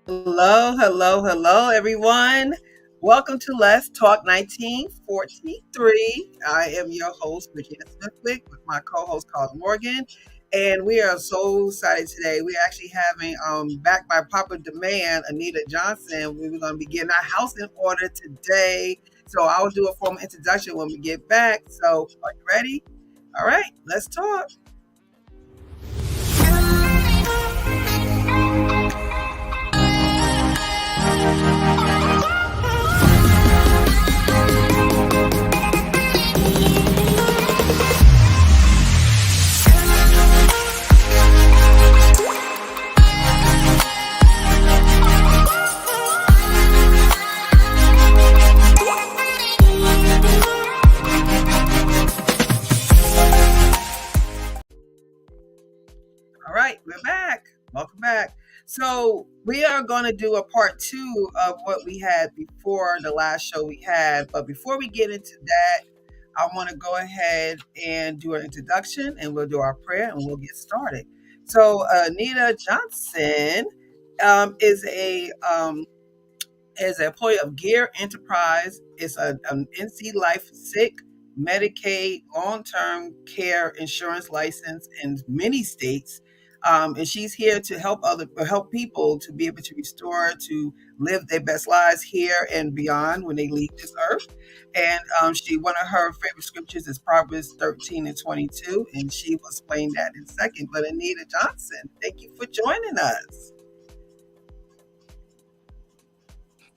Hello, hello, hello, everyone. Welcome to Let's Talk 1943. I am your host, Regina Smithwick, with my co-host, Carl Morgan. And we are so excited today. We're actually having, back by popular demand, Anita Johnson. We were going to be getting our house in order today. So I'll do a formal introduction when we get back. So are you ready? All right, let's talk. All right, we're back. Welcome back. So we are going to do a part two of what we had before the last show we had. But before we get into that, I want to go ahead and do an introduction, and we'll do our prayer, and we'll get started. So Anita Johnson is an employee of Gear Enterprise. It's an NC Life Sick, Medicaid, long-term care insurance license in many states. And she's here to help people to be able to restore, to live their best lives here and beyond when they leave this earth. And one of her favorite scriptures is Proverbs 13 and 22, and she will explain that in a second. But Anita Johnson, thank you for joining us.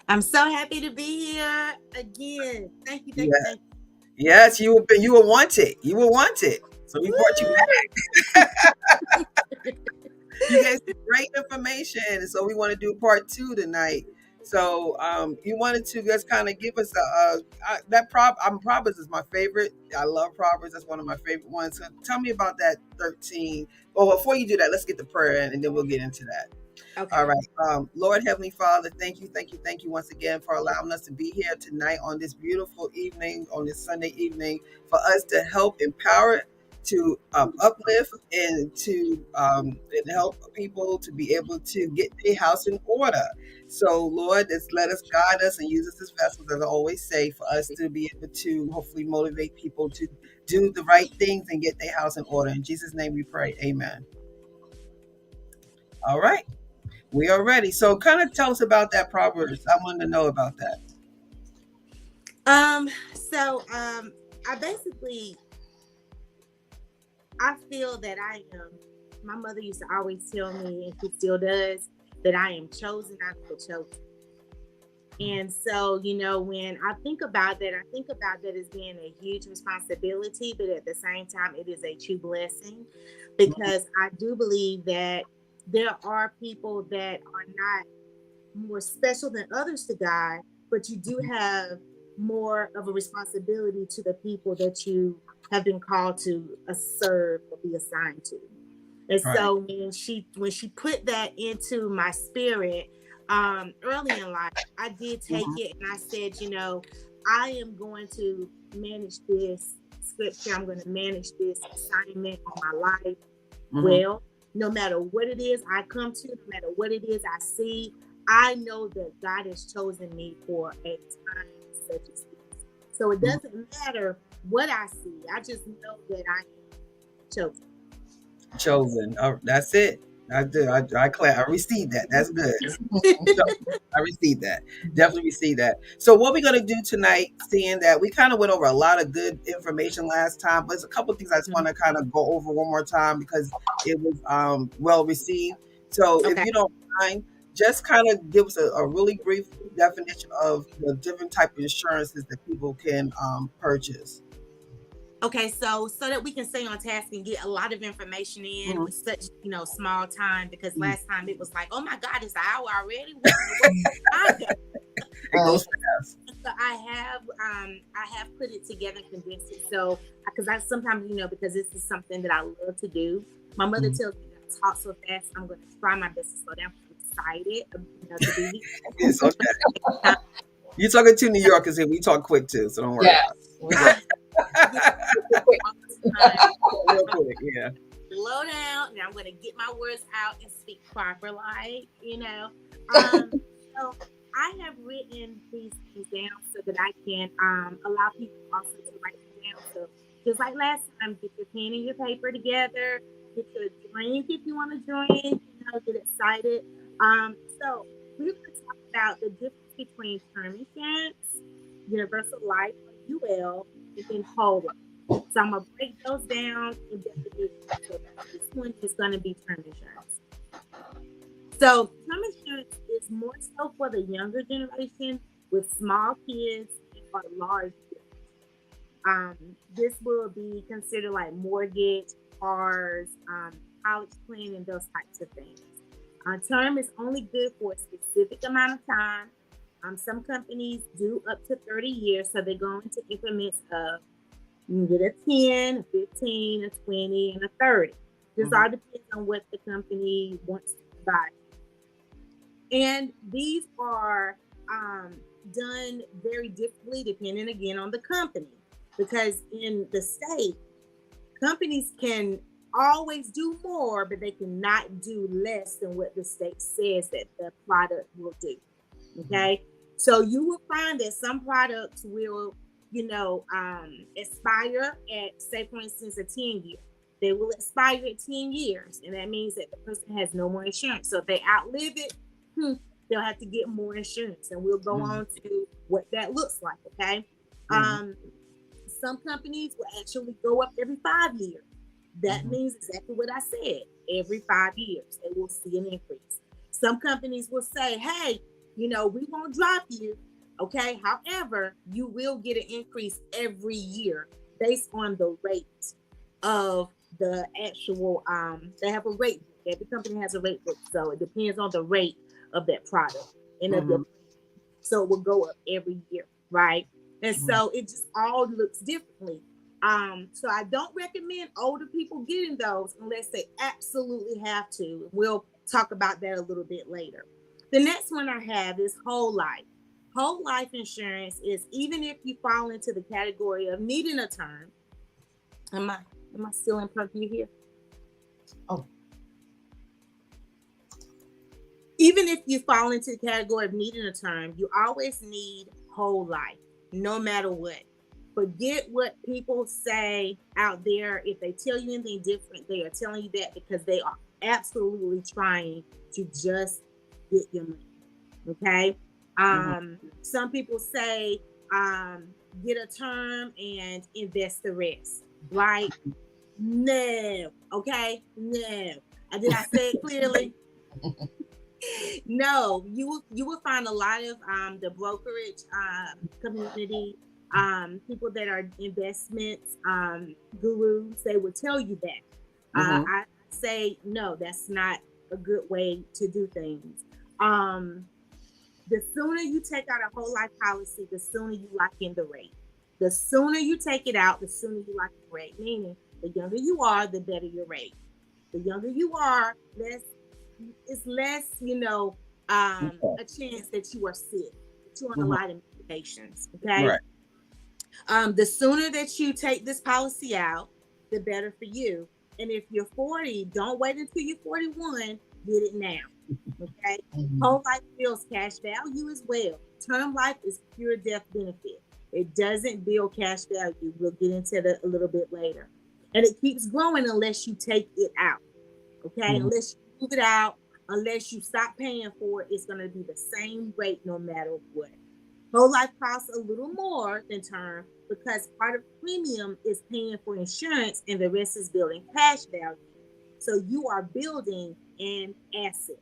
I'm so happy to be here again. Thank you. Thank you. Yes, you were wanted. You were wanted. So we brought you back. You gave some great information. So we want to do part two tonight. So you wanted to just kind of give us Proverbs is my favorite. I love Proverbs. That's one of my favorite ones. So tell me about that 13. Well, before you do that, let's get the prayer in and then we'll get into that. Okay. All right. Lord Heavenly Father, thank you once again for allowing us to be here tonight on this beautiful evening, on this Sunday evening, for us to help empower, to uplift, and to help people to be able to get their house in order. So, Lord, just let us guide us and use us as vessels, as I always say, for us to be able to hopefully motivate people to do the right things and get their house in order. In Jesus' name we pray. Amen. All right. We are ready. So kind of tell us about that Proverbs. I wanted to know about that. I feel that I am, my mother used to always tell me, and she still does, that I am chosen, I feel chosen. And so, when I think about that as being a huge responsibility, but at the same time, it is a true blessing, because I do believe that there are people that are not more special than others to God, but you do have more of a responsibility to the people that you have been called to serve or be assigned to. And Right. So when she put that into my spirit early in life, I did take it and I said, I am going to manage this scripture. I'm going to manage this assignment on my life well. No matter what it is I come to, no matter what it is I see, I know that God has chosen me for a time such as this. So it doesn't matter what I see. I just know that I am chosen. Chosen. Oh, that's it. I do. I received that. That's good. I received that. Definitely received that. So what we're going to do tonight, seeing that we kind of went over a lot of good information last time, but there's a couple of things I just want to kind of go over one more time because it was well received. So if you don't mind, just kind of give us a really brief definition of the different type of insurances that people can purchase. Okay, so that we can stay on task and get a lot of information in with such small time, because last time it was like, oh my God, it's an hour already. It goes fast. So I have put it together and condensed it. So because I sometimes because this is something that I love to do. My mother tells me that I talk so fast. I'm going to try my best to slow down. I'm excited to be here. It's okay. You're talking to New Yorkers here. We talk quick too, so don't worry. Yeah. Real quick, yeah. Slow down. now I'm going to get my words out and speak proper, so I have written these things down so that I can allow people also to write them down. So just like last time, get your pen and your paper together, get your drink if you want to drink, get excited. So we're going to talk about the difference between term insurance, universal life or UL, and then whole life. So I'm gonna break those down in definition. So the first one is going to be term insurance. So term insurance is more so for the younger generation with small kids or large kids. This will be considered like mortgage, cars, college plan, and those types of things. Term is only good for a specific amount of time. Some companies do up to 30 years, so they go into increments of you can get a 10, a 15, a 20, and a 30. This all depends on what the company wants to provide. And these are done very differently depending again on the company. Because in the state, companies can always do more, but they cannot do less than what the state says that the product will do. Okay. So you will find that some products will, expire at, say, for instance, a 10-year. They will expire at 10 years. And that means that the person has no more insurance. So if they outlive it, they'll have to get more insurance. And we'll go on to what that looks like. Okay. Some companies will actually go up every 5 years. That means exactly what I said. Every 5 years, they will see an increase. Some companies will say, hey, we won't drop you. Okay. However, you will get an increase every year based on the rate of the actual, they have a rate book. Every company has a rate book. So it depends on the rate of that product and of the, so it will go up every year. Right. And so it just all looks differently. So I don't recommend older people getting those unless they absolutely have to. We'll talk about that a little bit later. The next one I have is whole life. Whole life insurance is even if you fall into the category of needing a term. Am I still in purview here? Oh. Even if you fall into the category of needing a term, you always need whole life, no matter what. Forget what people say out there. If they tell you anything different, they are telling you that because they are absolutely trying to just get your money. Okay. Some people say get a term and invest the rest. Right? No. Okay. No. Did I say it clearly? No. You will find a lot of the brokerage community. People that are investments gurus, they will tell you that. I say no, that's not a good way to do things. The sooner you take out a whole life policy, the sooner you lock in the rate. The sooner you take it out, the sooner you lock in the rate. Meaning, the younger you are, the better your rate. The younger you are, it's less, a chance that you are sick, that you're on a lot of medications. Okay. Right. The sooner that you take this policy out, the better for you. And if you're 40, don't wait until you're 41. Get it now. Okay. Whole life builds cash value as well. Term life is pure death benefit. It doesn't build cash value. We'll get into that a little bit later. And it keeps growing unless you take it out. Okay. Unless you move it out, unless you stop paying for it, it's going to be the same rate no matter what. Whole life costs a little more than term because part of premium is paying for insurance and the rest is building cash value. So you are building an asset.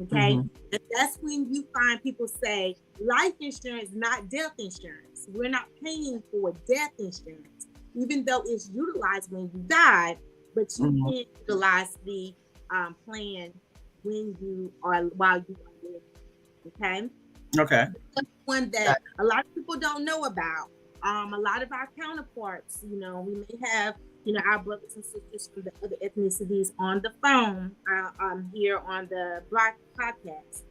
Okay. And that's when you find people say life insurance, not death insurance. We're not paying for death insurance, even though it's utilized when you die, but you can't utilize the plan when you are while you are living. Okay. Okay. That's one that a lot of people don't know about. A lot of our counterparts, we may have, our brothers and sisters from the other ethnicities on the phone here on the Black podcast.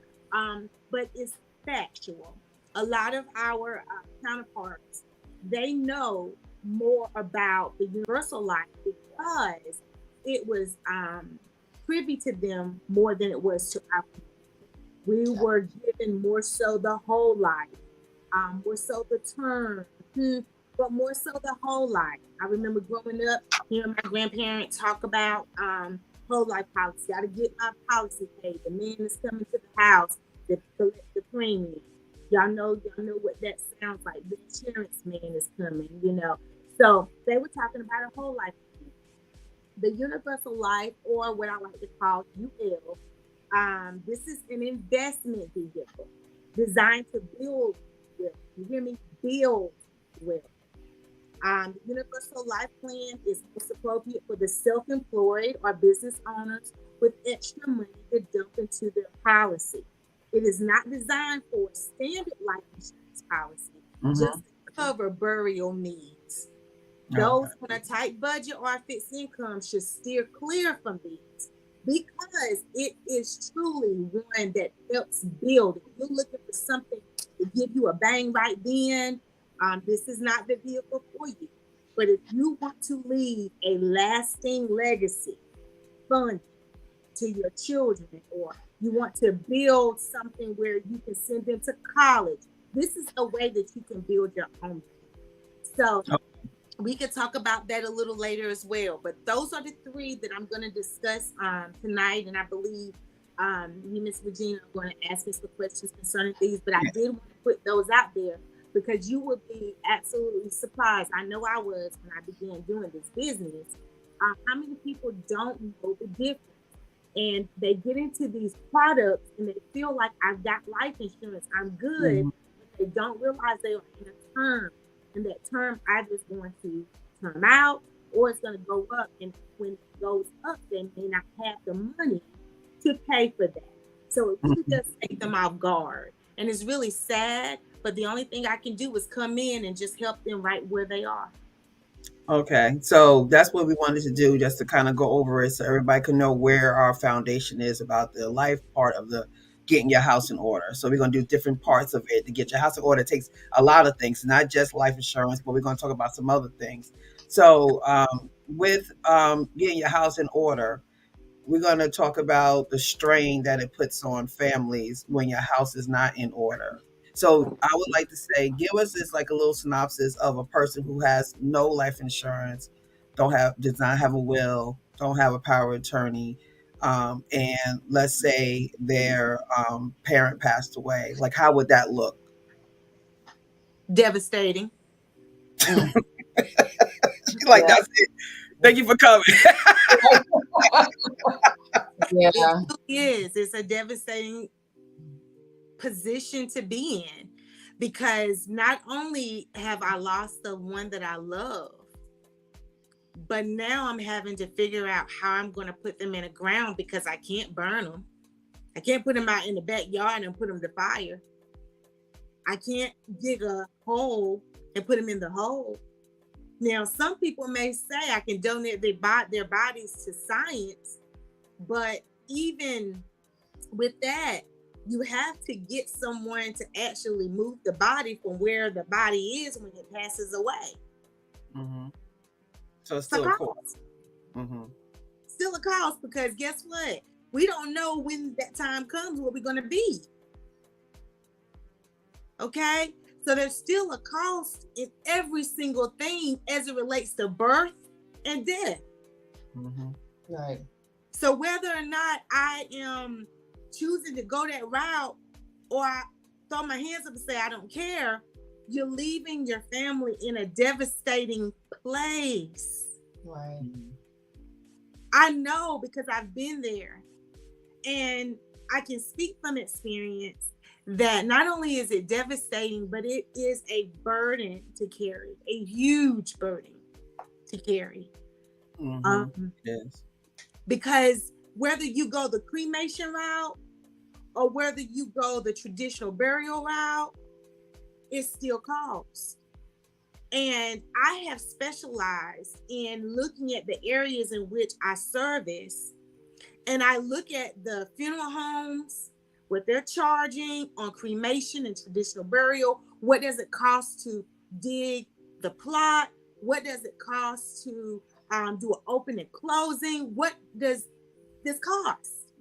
But it's factual. A lot of our counterparts, they know more about the universal life because it was privy to them more than it was to our parents. We were given more so the whole life, more so the term, but more so the whole life. I remember growing up, hearing my grandparents talk about whole life policy. Got to get my policy paid. The man is coming to the house to collect the premium. Y'all know what that sounds like. The insurance man is coming, you know. So they were talking about a whole life. The universal life, or what I like to call UL, this is an investment vehicle designed to build wealth. You hear me? Build wealth. The universal life plan is most appropriate for the self-employed or business owners with extra money to dump into their policy. It is not designed for a standard life insurance policy, just to cover burial needs. Those on a tight budget or a fixed income should steer clear from these because it is truly one that helps build. If you're looking for something to give you a bang right then, this is not the vehicle for you. But if you want to leave a lasting legacy fund to your children, or you want to build something where you can send them to college, this is a way that you can build your own. So we could talk about that a little later as well. But those are the three that I'm going to discuss tonight. And I believe you, Miss Regina, are going to ask me some questions concerning these. But I did want to put those out there because you would be absolutely surprised. I know I was when I began doing this business. How many people don't know the difference? And they get into these products and they feel like I've got life insurance, I'm good. But they don't realize they are in a term. And that term either is going to term out or it's going to go up. And when it goes up, they may not have the money to pay for that. So it really does take them off guard. And it's really sad. But the only thing I can do is come in and just help them right where they are. Okay, so that's what we wanted to do, just to kind of go over it so everybody can know where our foundation is about the life part of the getting your house in order. So we're going to do different parts of it to get your house in order. It takes a lot of things, not just life insurance, but we're going to talk about some other things. So with getting your house in order, we're going to talk about the strain that it puts on families when your house is not in order. So I would like to say, give us this like a little synopsis of a person who has no life insurance, does not have a will, don't have a power of attorney, and let's say their parent passed away. Like, how would that look? Devastating. Like, that's it. Thank you for coming. It really is. It's a devastating position to be in because not only have I lost the one that I love, but now I'm having to figure out how I'm going to put them in the ground because I can't burn them. I can't put them out in the backyard and put them to fire. I can't dig a hole and put them in the hole. Now, some people may say I can donate their bodies to science, but even with that, you have to get someone to actually move the body from where the body is when it passes away. So it's still a cost. Still a cost because guess what? We don't know when that time comes where we're going to be. Okay? So there's still a cost in every single thing as it relates to birth and death. Right. So whether or not I am choosing to go that route or I throw my hands up and say, I don't care, you're leaving your family in a devastating place. Right. I know because I've been there. And I can speak from experience that not only is it devastating, but it is a burden to carry, a huge burden to carry. Yes. Because whether you go the cremation route or whether you go the traditional burial route, it still costs. And I have specialized in looking at the areas in which I service, and I look at the funeral homes, what they're charging on cremation and traditional burial. What does it cost to dig the plot? What does it cost to do an open and closing? What does this cost?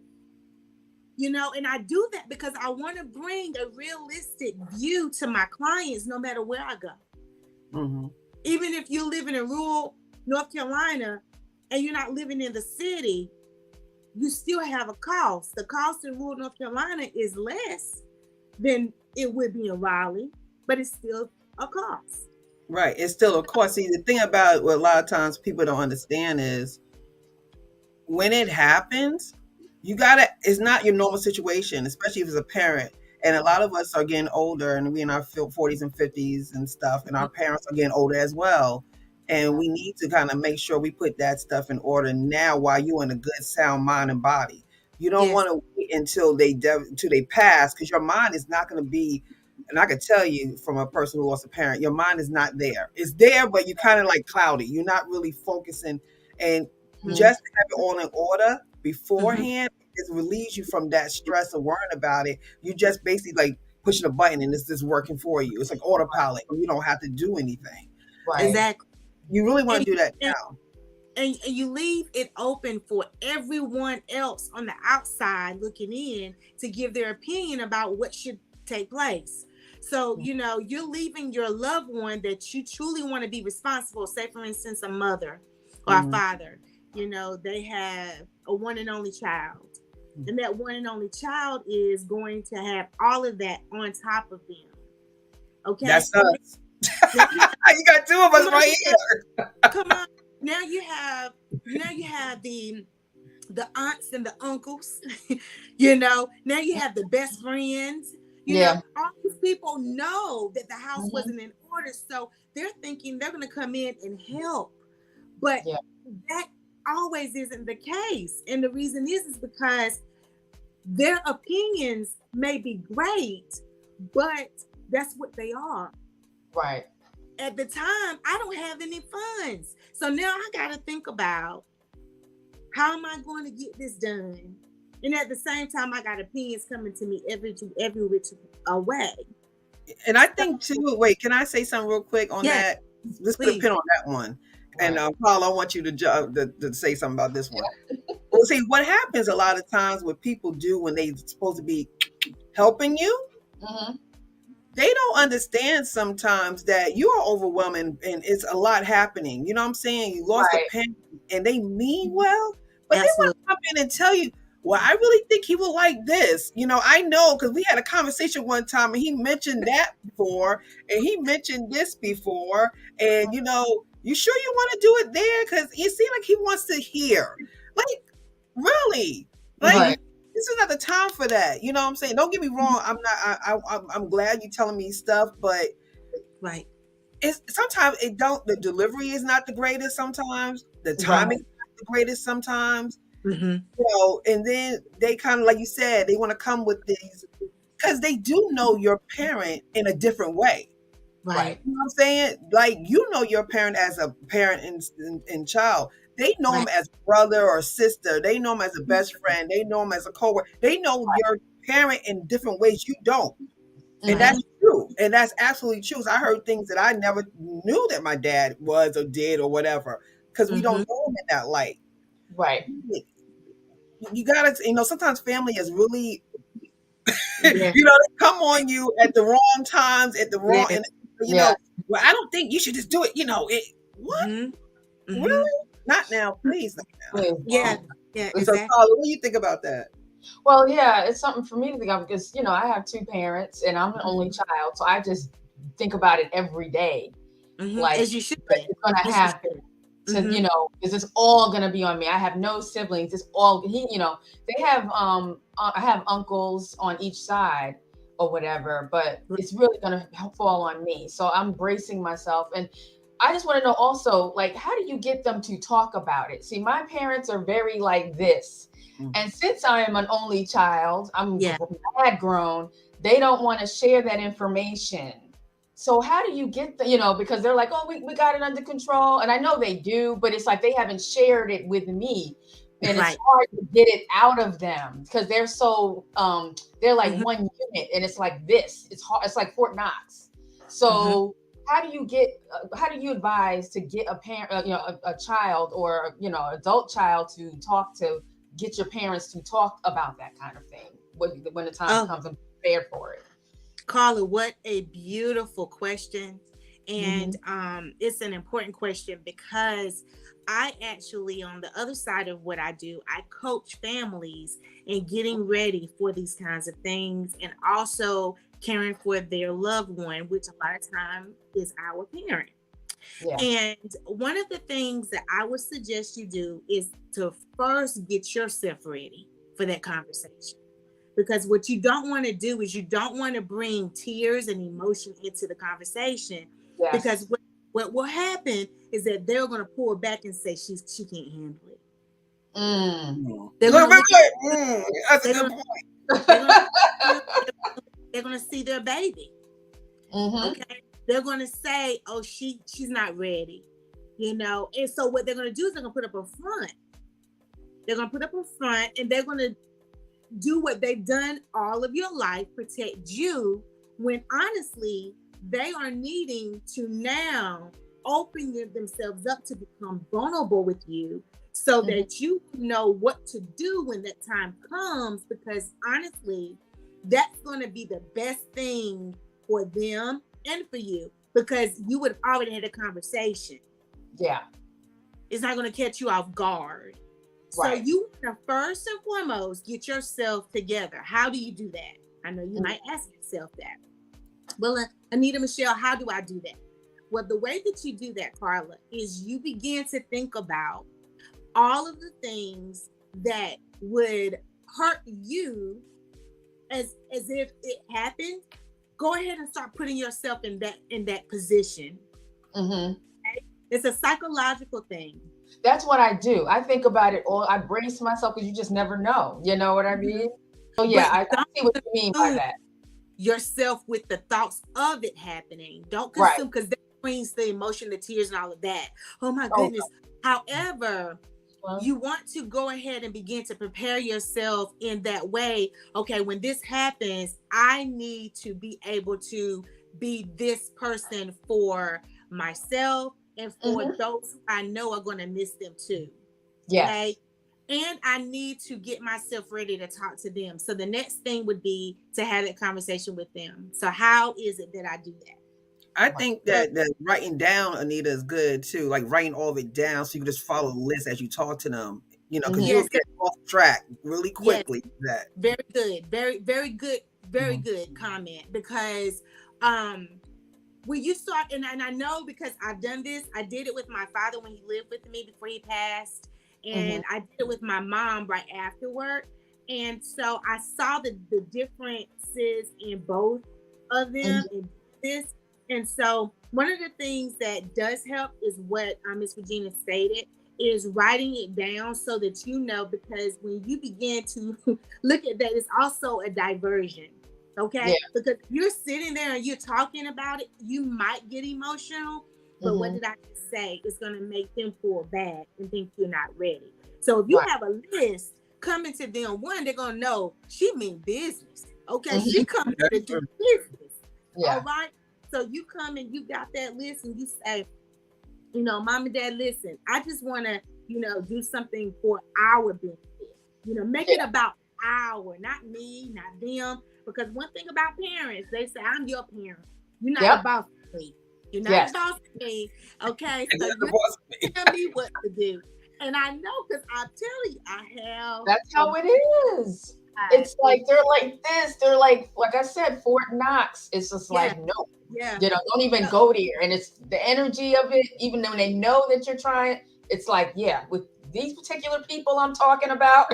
You know, and I do that because I want to bring a realistic view to my clients no matter where I go. Mm-hmm. Even if you live in a rural North Carolina and you're not living in the city, you still have a cost. The cost in rural North Carolina is less than it would be in Raleigh, but it's still a cost. Right. It's still a cost. See, the thing about what a lot of times people don't understand is when it happens, you gotta, it's not your normal situation, especially if it's a parent. And a lot of us are getting older and we in our 40s and 50s and stuff, and our parents are getting older as well. And we need to kind of make sure we put that stuff in order now while you're in a good sound mind and body. You don't Yes. want to wait until they pass, because your mind is not going to be, and I can tell you from a person who lost a parent, your mind is not there. It's there, but you kind of like cloudy. You're not really focusing. And just have it all in order beforehand, it relieves you from that stress of worrying about it. You just basically like pushing a button and it's just working for you. It's like autopilot. You don't have to do anything. Right. Exactly. You really want And, to do that and, now. and you leave it open for everyone else on the outside looking in to give their opinion about what should take place. So, you know, you're leaving your loved one that you truly want to be responsible. Say, for instance, a mother or a father, you know, they have a one and only child. And that one and only child is going to have all of that on top of them. Okay. That's us. You got two of us right here. Come on. Now you have the aunts and the uncles, you know. Now you have the best friends. You know, all these people know that the house wasn't in order. So they're thinking they're gonna come in and help. But that always isn't the case. And the reason is because their opinions may be great, but that's what they are. Right. At the time, I don't have any funds. So now I got to think about, how am I going to get this done? And at the same time, I got opinions coming to me every which way. And I think too, wait, can I say something real quick on that? Let's put a pin on that one. Right. And Paul, I want you to say something about this one. Well, see, what happens a lot of times, what people do when they're supposed to be helping you, they don't understand sometimes that you are overwhelming and it's a lot happening. You know what I'm saying? You lost a parent and they mean well, but they want to come in and tell you, well, I really think he would like this. You know, I know, because we had a conversation one time and he mentioned that before and he mentioned this before. And, you know, you sure you want to do it there? Because it seems like he wants to hear. Like, really? Like, this is not the time for that. You know what I'm saying? Don't get me wrong. I'm glad you're telling me stuff, but it's sometimes the delivery is not the greatest sometimes. The timing is not the greatest sometimes. You know, and then they kind of, like you said, they want to come with these because they do know your parent in a different way. Right. You know what I'm saying? Like, you know your parent as a parent and child. They know him as brother or sister. They know him as a best friend. They know him as a coworker. They know your parent in different ways you don't. And that's true. And that's absolutely true. So I heard things that I never knew that my dad was or did or whatever, because we don't know him in that light. Right. You gotta, you know, sometimes family is really, you know, they come on you at the wrong times, at the wrong, and you know, well, I don't think you should just do it. You know, what? Really? Not now, please. Not now. Yeah. Exactly. So, Carla, what do you think about that? Well, yeah, it's something for me to think of because, you know, I have two parents and I'm the only child. So I just think about it every day. Like, as you should. It's going to happen. To, you know, is this all going to be on me? I have no siblings. It's all, you know, they have, I have uncles on each side or whatever, but it's really going to fall on me. So I'm bracing myself. And I just want to know also, like, how do you get them to talk about it? See, my parents are very like this. And since I am an only child, I'm mad grown, they don't want to share that information. So how do you get the, you know, because they're like, oh, we got it under control. And I know they do, but it's like they haven't shared it with me. And it's hard to get it out of them because they're so, they're like one unit and it's like this. It's hard. It's like Fort Knox. So how do you advise to get a parent, you know, a child or, you know, adult child to talk to get your parents to talk about that kind of thing when the time comes and prepare for it? Carla, what a beautiful question. And Mm-hmm. it's an important question because I actually, on the other side of what I do, I coach families in getting ready for these kinds of things and also caring for their loved one, which a lot of time is our parent. Yeah. And one of the things that I would suggest you do is to first get yourself ready for that conversation. Because what you don't want to do is you don't want to bring tears and emotion into the conversation. Yes. Because what will happen is that they're going to pull back and say she can't handle it. They're going to look at that's a good point. They're going to see their baby. Okay, they're going to say, "Oh, she's not ready," And so what they're going to do is they're going to put up a front. They're going to put up a front, and they're going to do what they've done all of your life, protect you, when honestly they are needing to now open themselves up to become vulnerable with you so that you know what to do when that time comes, because honestly that's going to be the best thing for them and for you, because you would have already had a conversation. Yeah, it's not going to catch you off guard. Right. So you want to first and foremost get yourself together. How do you do that? I know you might ask yourself that. Well, Anita Michelle, how do I do that? Well, the way that you do that, Carla, is you begin to think about all of the things that would hurt you as if it happened. Go ahead and start putting yourself in that position. Okay? It's a psychological thing. That's what I do. I think about it all. I brace myself because you just never know. You know what I mean? So yeah, I see what you mean by that. Yourself with the thoughts of it happening. Don't consume, because that brings the emotion, the tears, and all of that. Oh my goodness. However, you want to go ahead and begin to prepare yourself in that way. Okay, when this happens, I need to be able to be this person for myself and for those who I know are going to miss them too. Yes. Okay? And I need to get myself ready to talk to them. So the next thing would be to have that conversation with them. So how is it that I do that? I think that writing down, Anita, is good too. Like writing all of it down so you can just follow the list as you talk to them. Because you'll get off track really quickly. Yes. Very good. Very, very good. Very good comment. Because when you start, and I know because I've done this, I did it with my father when he lived with me before he passed. And I did it with my mom right afterward. And so I saw the differences in both of them in this. And so one of the things that does help is what Ms. Regina stated, is writing it down so that you know, because when you begin to look at that, it's also a diversion. Okay? Yeah. Because you're sitting there and you're talking about it, you might get emotional, but what did I say? It's going to make them pull back and think you're not ready. So if you have a list coming to them, one, they're going to know she mean business. Okay? She coming to do business. Yeah. All right? So you come and you got that list and you say, Mom and Dad, listen, I just want to, do something for our benefit. Make it about our, not me, not them. Because one thing about parents, they say, I'm your parent. You're not about me. You're not about me. Okay. So you tell me what to do. And I know, because I'm telling you, I have. That's how it is. It's like, they're like this. They're like I said, Fort Knox. It's just like, no. Yeah. Don't even go there. And it's the energy of it, even when they know that you're trying, it's like, with these particular people I'm talking about.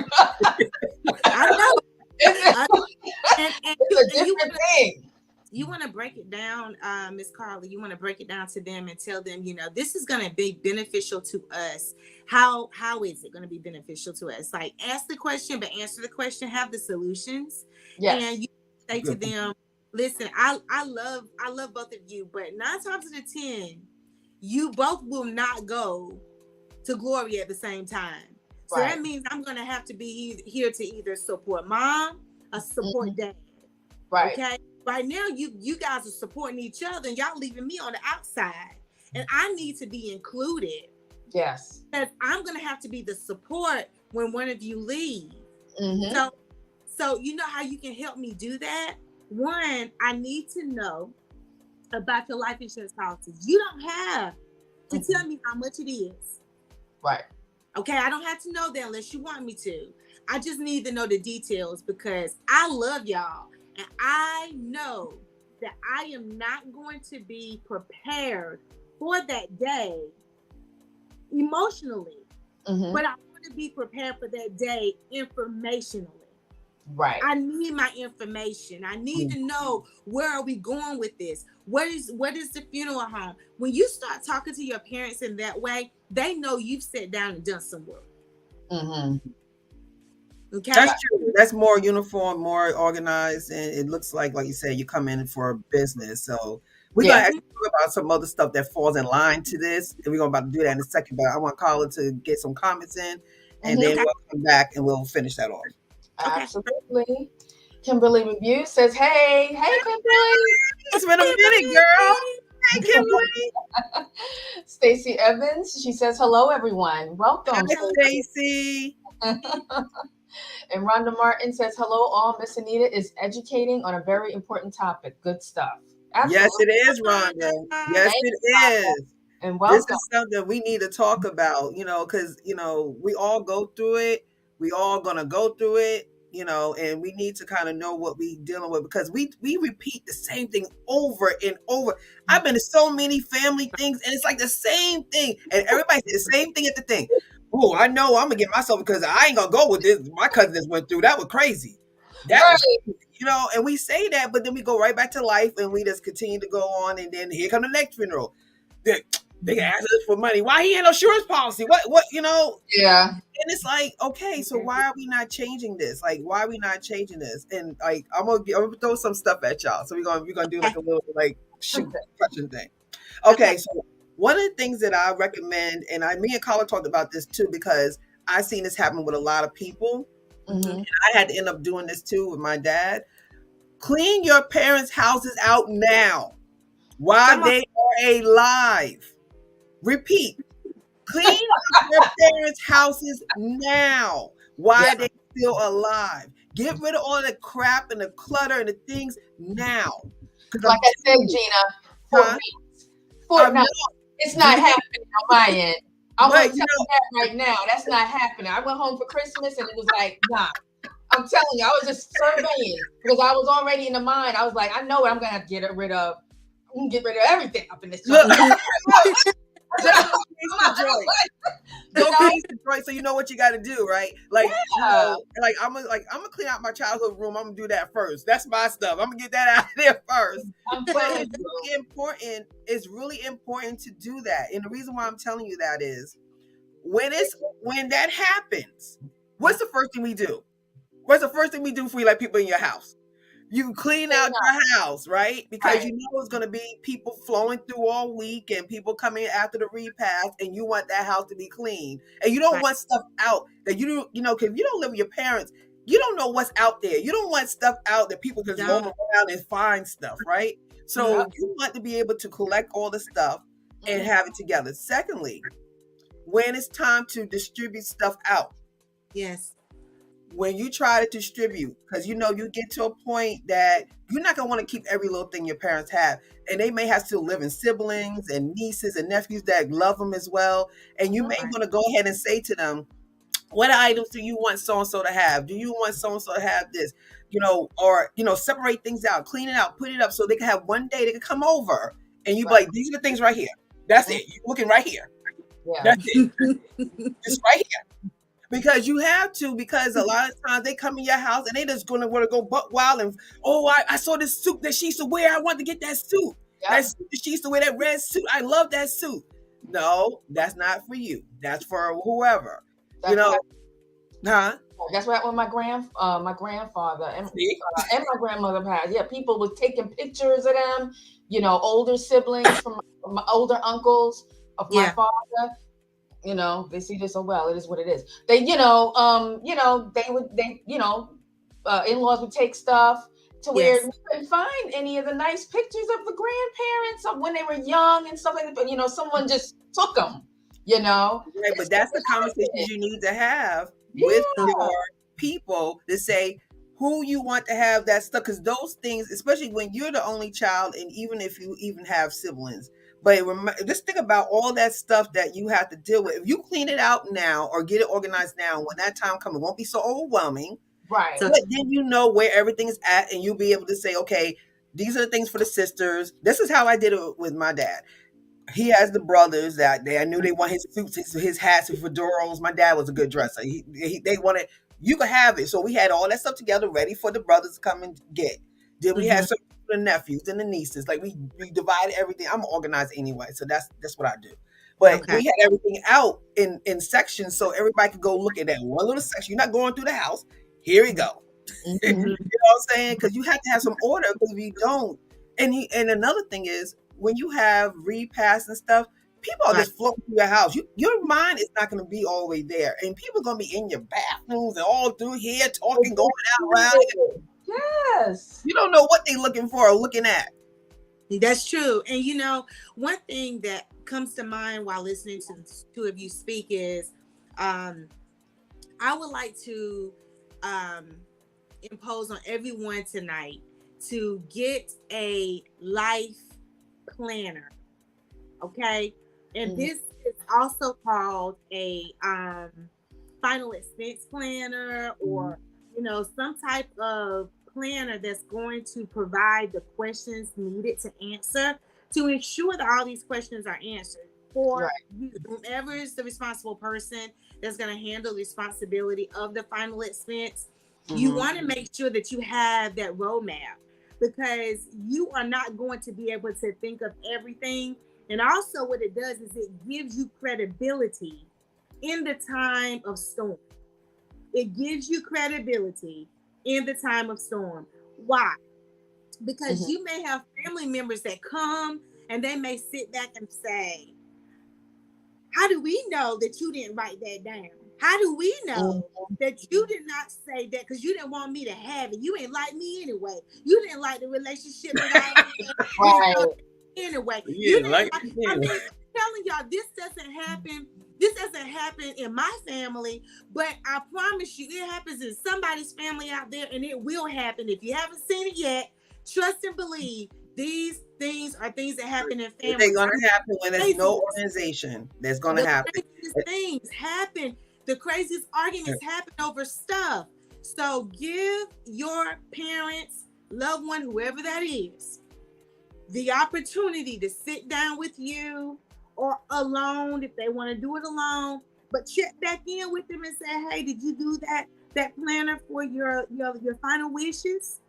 I know. It's a different thing. You want to break it down, Miss Carla. You want to break it down to them and tell them, this is going to be beneficial to us. How is it going to be beneficial to us? Like, ask the question, but answer the question. Have the solutions. Yes. And you say to them, listen, I love both of you, but 9 times out of 10, you both will not go to glory at the same time. So that means I'm going to have to be here to either support mom or support dad. Right. Okay. Right now, you guys are supporting each other and y'all leaving me on the outside. And I need to be included. Yes. Because I'm going to have to be the support when one of you leave. Mm-hmm. So you know how you can help me do that? One, I need to know about your life insurance policies. You don't have to tell me how much it is. Right. Okay, I don't have to know that unless you want me to. I just need to know the details because I love y'all. And I know that I am not going to be prepared for that day emotionally. Mm-hmm. But I want to be prepared for that day informationally. Right. I need my information. I need to know, where are we going with this? What is the funeral home? When you start talking to your parents in that way, they know you've sat down and done some work. Mm-hmm. Okay. That's true. That's more uniform, more organized, and it looks like you said, you come in for business. So we're gonna actually talk about some other stuff that falls in line to this, and we're gonna about to do that in a second. But I want Carla to get some comments in, and then we'll come back and we'll finish that off. Absolutely. Kimberly Review says, hey Kimberly. It's been a minute, girl. Hey, Kimberly. Stacy Evans, she says, hello, everyone. Welcome. Hi, Stacy. And Rhonda Martin says, hello, all. Miss Anita is educating on a very important topic. Good stuff. Absolutely. Yes, it is, Rhonda. Yes, it is. And welcome. This is something we need to talk about, because, we all go through it. We all going to go through it, and we need to kind of know what we dealing with, because we repeat the same thing over and over. I've been to so many family things, and it's like the same thing. And everybody said the same thing at the thing. Oh, I know I'm going to get myself, because I ain't going to go with this. My cousin just went through. That was crazy. That was, and we say that, but then we go right back to life, and we just continue to go on. And then here come the next funeral. They ask us for money. Why he ain't no insurance policy? What? Yeah. And it's like, okay, so why are we not changing this? Like, why are we not changing this? And like, I'm gonna throw some stuff at y'all. So we're gonna do like a little question thing. Okay, so one of the things that I recommend, and me and Carla talked about this too, because I've seen this happen with a lot of people. Mm-hmm. And I had to end up doing this too with my dad. Clean your parents' houses out now while they are alive. Repeat. Clean up your parents' houses now while they're still alive. Get rid of all the crap and the clutter and the things now. Like I said, Gina, Fortnite, it's not happening on my end. I'm going to tell you that right now. That's not happening. I went home for Christmas and it was like, nah. I'm telling you, I was just surveying because I was already in the mind. I was like, I know what I'm going to have to get rid of. I'm going to get rid of everything up in this joint. Go clean the joint, so you know what you got to do, right? Like, I'm gonna clean out my childhood room. I'm gonna do that first. That's my stuff. I'm gonna get that out of there first. But it's really important. It's really important to do that. And the reason why I'm telling you that is when that happens, what's the first thing we do? What's the first thing we do before you let people in your house? You clean out your house, right? Because you know it's going to be people flowing through all week and people coming after the repast, and you want that house to be clean. And you don't want stuff out that because if you don't live with your parents, you don't know what's out there. You don't want stuff out that people can roam around and find stuff, right? So you want to be able to collect all the stuff and have it together. Secondly, when it's time to distribute stuff out. Yes. When you try to distribute, because you get to a point that you're not going to want to keep every little thing your parents have. And they may have still living siblings and nieces and nephews that love them as well. And you may want to go ahead and say to them, what items do you want so-and-so to have? Do you want so-and-so to have this? Or separate things out, clean it out, put it up so they can have one day they can come over. And you be like, these are the things right here. That's it. You're looking right here. Yeah. That's it. It's right here. Because you have to, because a lot of times they come in your house and they just going to want to go buck wild and, I saw this suit that she used to wear. I want to get that suit. Yep. That suit that she used to wear, that red suit. I love that suit. No, that's not for you. That's for whoever. That's That's what my grandfather and my grandmother had. Yeah, people were taking pictures of them, older siblings from my older uncles of my father. They see this so well. It is what it is. They, in-laws would take stuff to where we couldn't find any of the nice pictures of the grandparents of when they were young and stuff like that. But someone just took them. Right, but that's the conversation you need to have with Yeah. your people to say who you want to have that stuff, because those things, especially when you're the only child, and even if you even have siblings, but just think about all that stuff that you have to deal with. If you clean it out now or get it organized now, when that time comes, it won't be so overwhelming. Right. So But then you know where everything is at, and you'll be able to say, okay, these are the things for the sisters. This is how I did it with my dad. He has the brothers that I knew they want his suits, his hats, his fedoras. My dad was a good dresser. They wanted, you could have it. So we had all that stuff together ready for the brothers to come and get. Then we had some for the nephews and the nieces. Like we divided everything. I'm organized anyway, so that's what I do. But okay. we had everything out in sections so everybody could go look at that one little section. You're not going through the house. Here we go. You know Mhm. what I'm saying? Because you have to have some order. Because if you don't, and another thing is when you have repasts and stuff, people are Right. just floating through your house. Your mind is not going to be all the way there, and people are going to be in your bathrooms and all through here talking, going out around. Yes. You don't know what they're looking for or looking at. That's true. And you know, one thing that comes to mind while listening to the two of you speak is I would like to impose on everyone tonight to get a life planner. Okay. And this is also called a final expense planner, or you know, some type of planner that's going to provide the questions needed to answer, to ensure that all these questions are answered for you, whomever is the responsible person that's going to handle the responsibility of the final expense. You want to make sure that you have that roadmap, because you are not going to be able to think of everything. And also what it does is it gives you credibility in the time of storm. It gives you credibility in the time of storm. Why? Because you may have family members that come and they may sit back and say, how do we know that you didn't write that down? How do we know that you did not say that because you didn't want me to have it? You ain't like me anyway. You didn't like the relationship that I had Right. anyway. Yeah, You didn't like like, I mean, I'm telling y'all, this doesn't happen. This doesn't happen in my family, but I promise you, it happens in somebody's family out there, and it will happen. If you haven't seen it yet, trust and believe. These things are things that happen in they're families. going to happen when there's no organization. That's going to The happen. craziest things happen. The craziest arguments happen over stuff. So give your parents, loved one, whoever that is, the opportunity to sit down with you, or alone if they want to do it alone. But check back in with them and say, "Hey, did you do that planner for your final wishes?"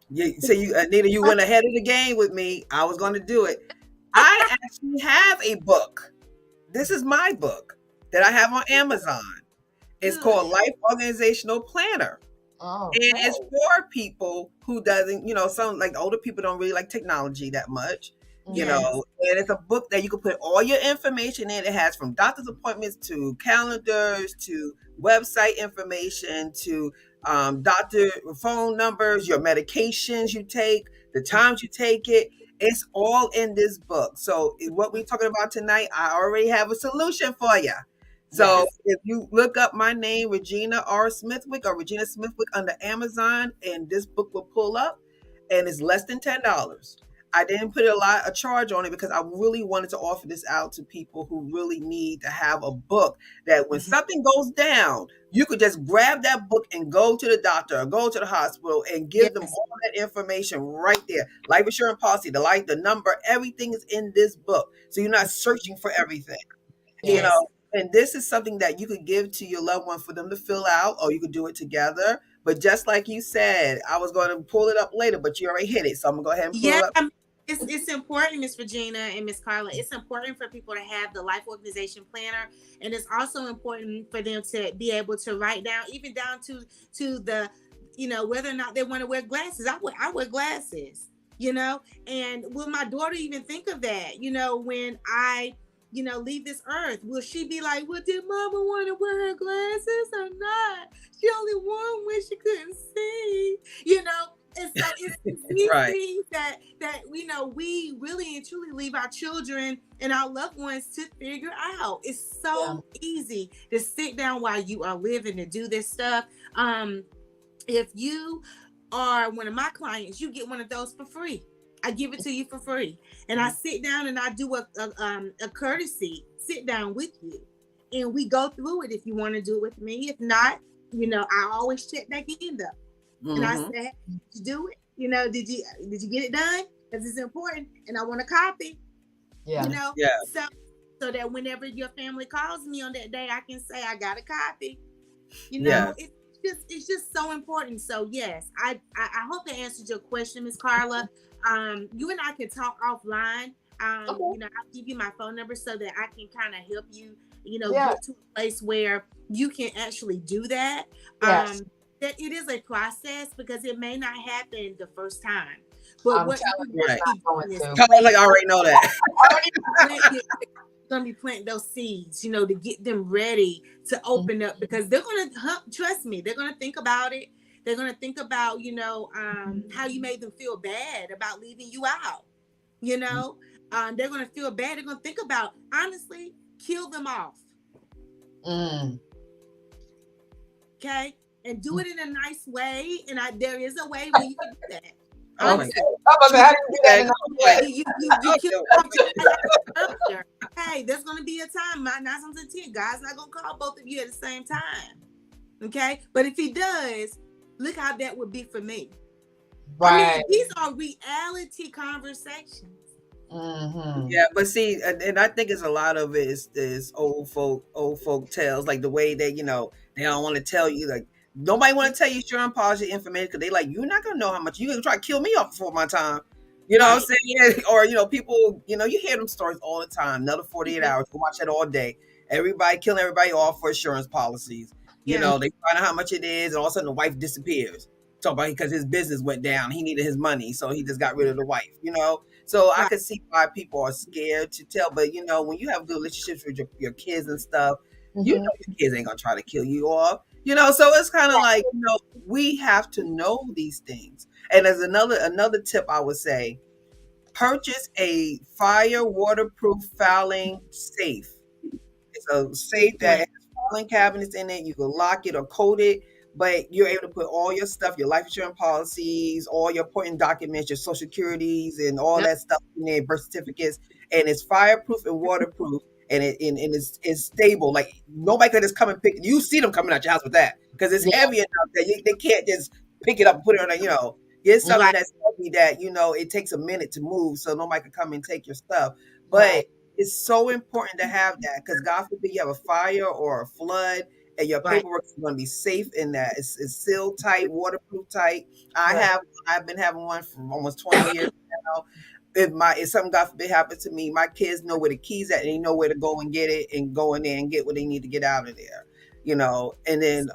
Yeah, so Anita, you went ahead of the game with me. I was going to do it. I actually have a book. This is my book that I have on Amazon. It's called Life Organizational Planner. Oh, And it's for people who doesn't, some like older people don't really like technology that much, Yes. and it's a book that you can put all your information in. It has from doctor's appointments to calendars to website information to doctor phone numbers, your medications you take, the times you take it. It's all in this book. So what we're talking about tonight, I already have a solution for you. So if you look up my name, Regina R. Smithwick or Regina Smithwick under Amazon, and this book will pull up, and it's less than $10. I didn't put a charge on it because I really wanted to offer this out to people who really need to have a book that when something goes down, you could just grab that book and go to the doctor or go to the hospital and give them all that information right there. Life insurance policy, the number, everything is in this book. So you're not searching for everything. Yes. And this is something that you could give to your loved one for them to fill out, or you could do it together. But just like you said, I was going to pull it up later, but you already hit it. So I'm going to go ahead and pull it up. It's important, Miss Regina and Miss Carla. It's important for people to have the life organization planner, and it's also important for them to be able to write down, even down to the, whether or not they want to wear glasses. I wear glasses, and will my daughter even think of that? When I leave this earth, will she be like, well, did mama want to wear her glasses or not? She only wore them when she couldn't see, and so it's these Right. things that we really and truly leave our children and our loved ones to figure out. It's so easy to sit down while you are living to do this stuff. If you are one of my clients, you get one of those for free. I give it to you for free, and I sit down and I do a courtesy sit down with you, and we go through it if you want to do it with me. If not, I always check back in though, and I Mm-hmm. say, hey, did you do it? Did you get it done? Because it's important, and I want a copy. Yeah. Yeah. So that whenever your family calls me on that day, I can say I got a copy. Yeah. It's just so important. So yes, I hope that answered your question, Miss Carla. You and I can talk offline. Okay. I'll give you my phone number so that I can kind of help you, Yeah. get to a place where you can actually do that. Yes. That it is a process because it may not happen the first time. But I'm what telling you you, Right. it's not going to. Kind of like I already know that. gonna be planting those seeds, to get them ready to open up, because they're gonna trust me, they're gonna think about it. They're gonna think about, how you made them feel bad about leaving you out. They're gonna feel bad. They're gonna think about, honestly, kill them off. Mm. Okay, and do it in a nice way. And there is a way where you can do that. Oh my Okay. God. How do you do that in a way? You kill Okay. off just like I said earlier. Hey, there's gonna be a time. My 9 times out of 10, God's not gonna call both of you at the same time. Okay, but if He does, look how that would be for me. Right. I mean, these are reality conversations. Mm-hmm. Yeah, but see, and I think it's a lot of it is old folk tales, like the way they they don't want to tell you, like nobody want to tell you insurance policy information because they like, you're not gonna know how much, you gonna try to kill me off before my time. You know what I'm saying? Or people, you hear them stories all the time. Another 48 hours, go watch that all day. Everybody killing everybody off for insurance policies. They find out how much it is, and all of a sudden the wife disappears. Talk about because his business went down, he needed his money, so he just got rid of the wife. So I could see why people are scared to tell. But when you have good relationships with your kids and stuff, your kids ain't gonna try to kill you off. So it's kind of like, we have to know these things. And as another tip I would say, purchase a fire waterproof filing safe. It's a safe that has filing cabinets in it. You can lock it or code it, but you're able to put all your stuff, your life insurance policies, all your important documents, your social securities, and all that stuff in there, birth certificates, and it's fireproof and waterproof, and it's stable. Like nobody can just come and pick. You see them coming out your house with that because it's heavy enough that they can't just pick it up and put it on. Get something that's heavy that it takes a minute to move, so nobody can come and take your stuff. But it's so important to have that because God forbid you have a fire or a flood, and your paperwork is going to be safe in that. It's sealed tight, waterproof tight. I've been having one for almost 20 years now. If something God forbid happens to me, my kids know where the keys at and they know where to go and get it and go in there and get what they need to get out of there. And then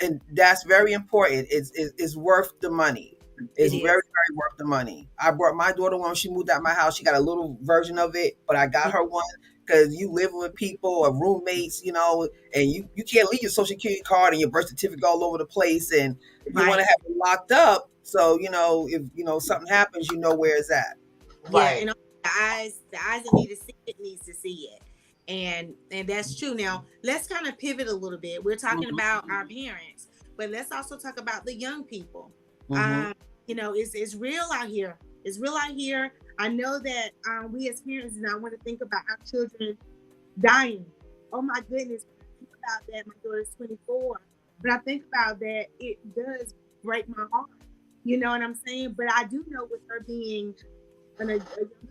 and that's very important. It's worth the money. It's very, very worth the money. I brought my daughter one when she moved out of my house. She got a little version of it, but I got her one because you live with people or roommates, and you can't leave your social security card and your birth certificate all over the place, and you want to have it locked up. So, if something happens, you know where it's at. Yeah, and the eyes that need to see it needs to see it. And that's true. Now let's kind of pivot a little bit. We're talking about our parents, but let's also talk about the young people. It's real out here. It's real out here. I know that we as parents now want to think about our children dying. Oh my goodness. When I think about that, my daughter's 24. But I think about that, it does break my heart. You know what I'm saying? But I do know with her being a young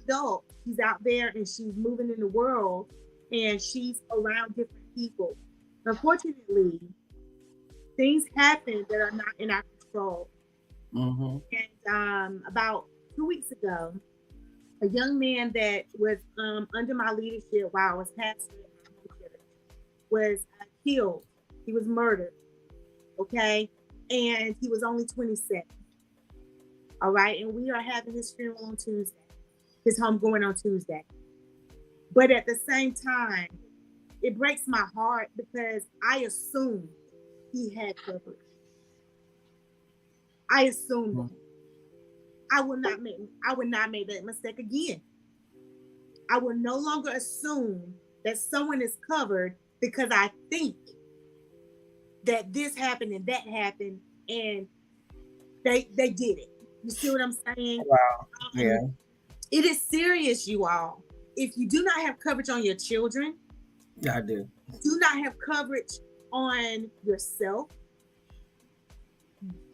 adult, she's out there and she's moving in the world and she's around different people. Unfortunately, things happen that are not in our control. And about 2 weeks ago, a young man that was under my leadership while I was pastoring my church was killed. He was murdered. Okay, and he was only 27. All right, and we are having his funeral on Tuesday. His homegoing on Tuesday. But at the same time, it breaks my heart because I assumed he had coverage. I assumed it. I will not make that mistake again. I will no longer assume that someone is covered because I think that this happened and that happened and they did it. You see what I'm saying? Wow. Yeah. It is serious, you all. If you do not have coverage on your children, Yeah, I do. do not have coverage on yourself,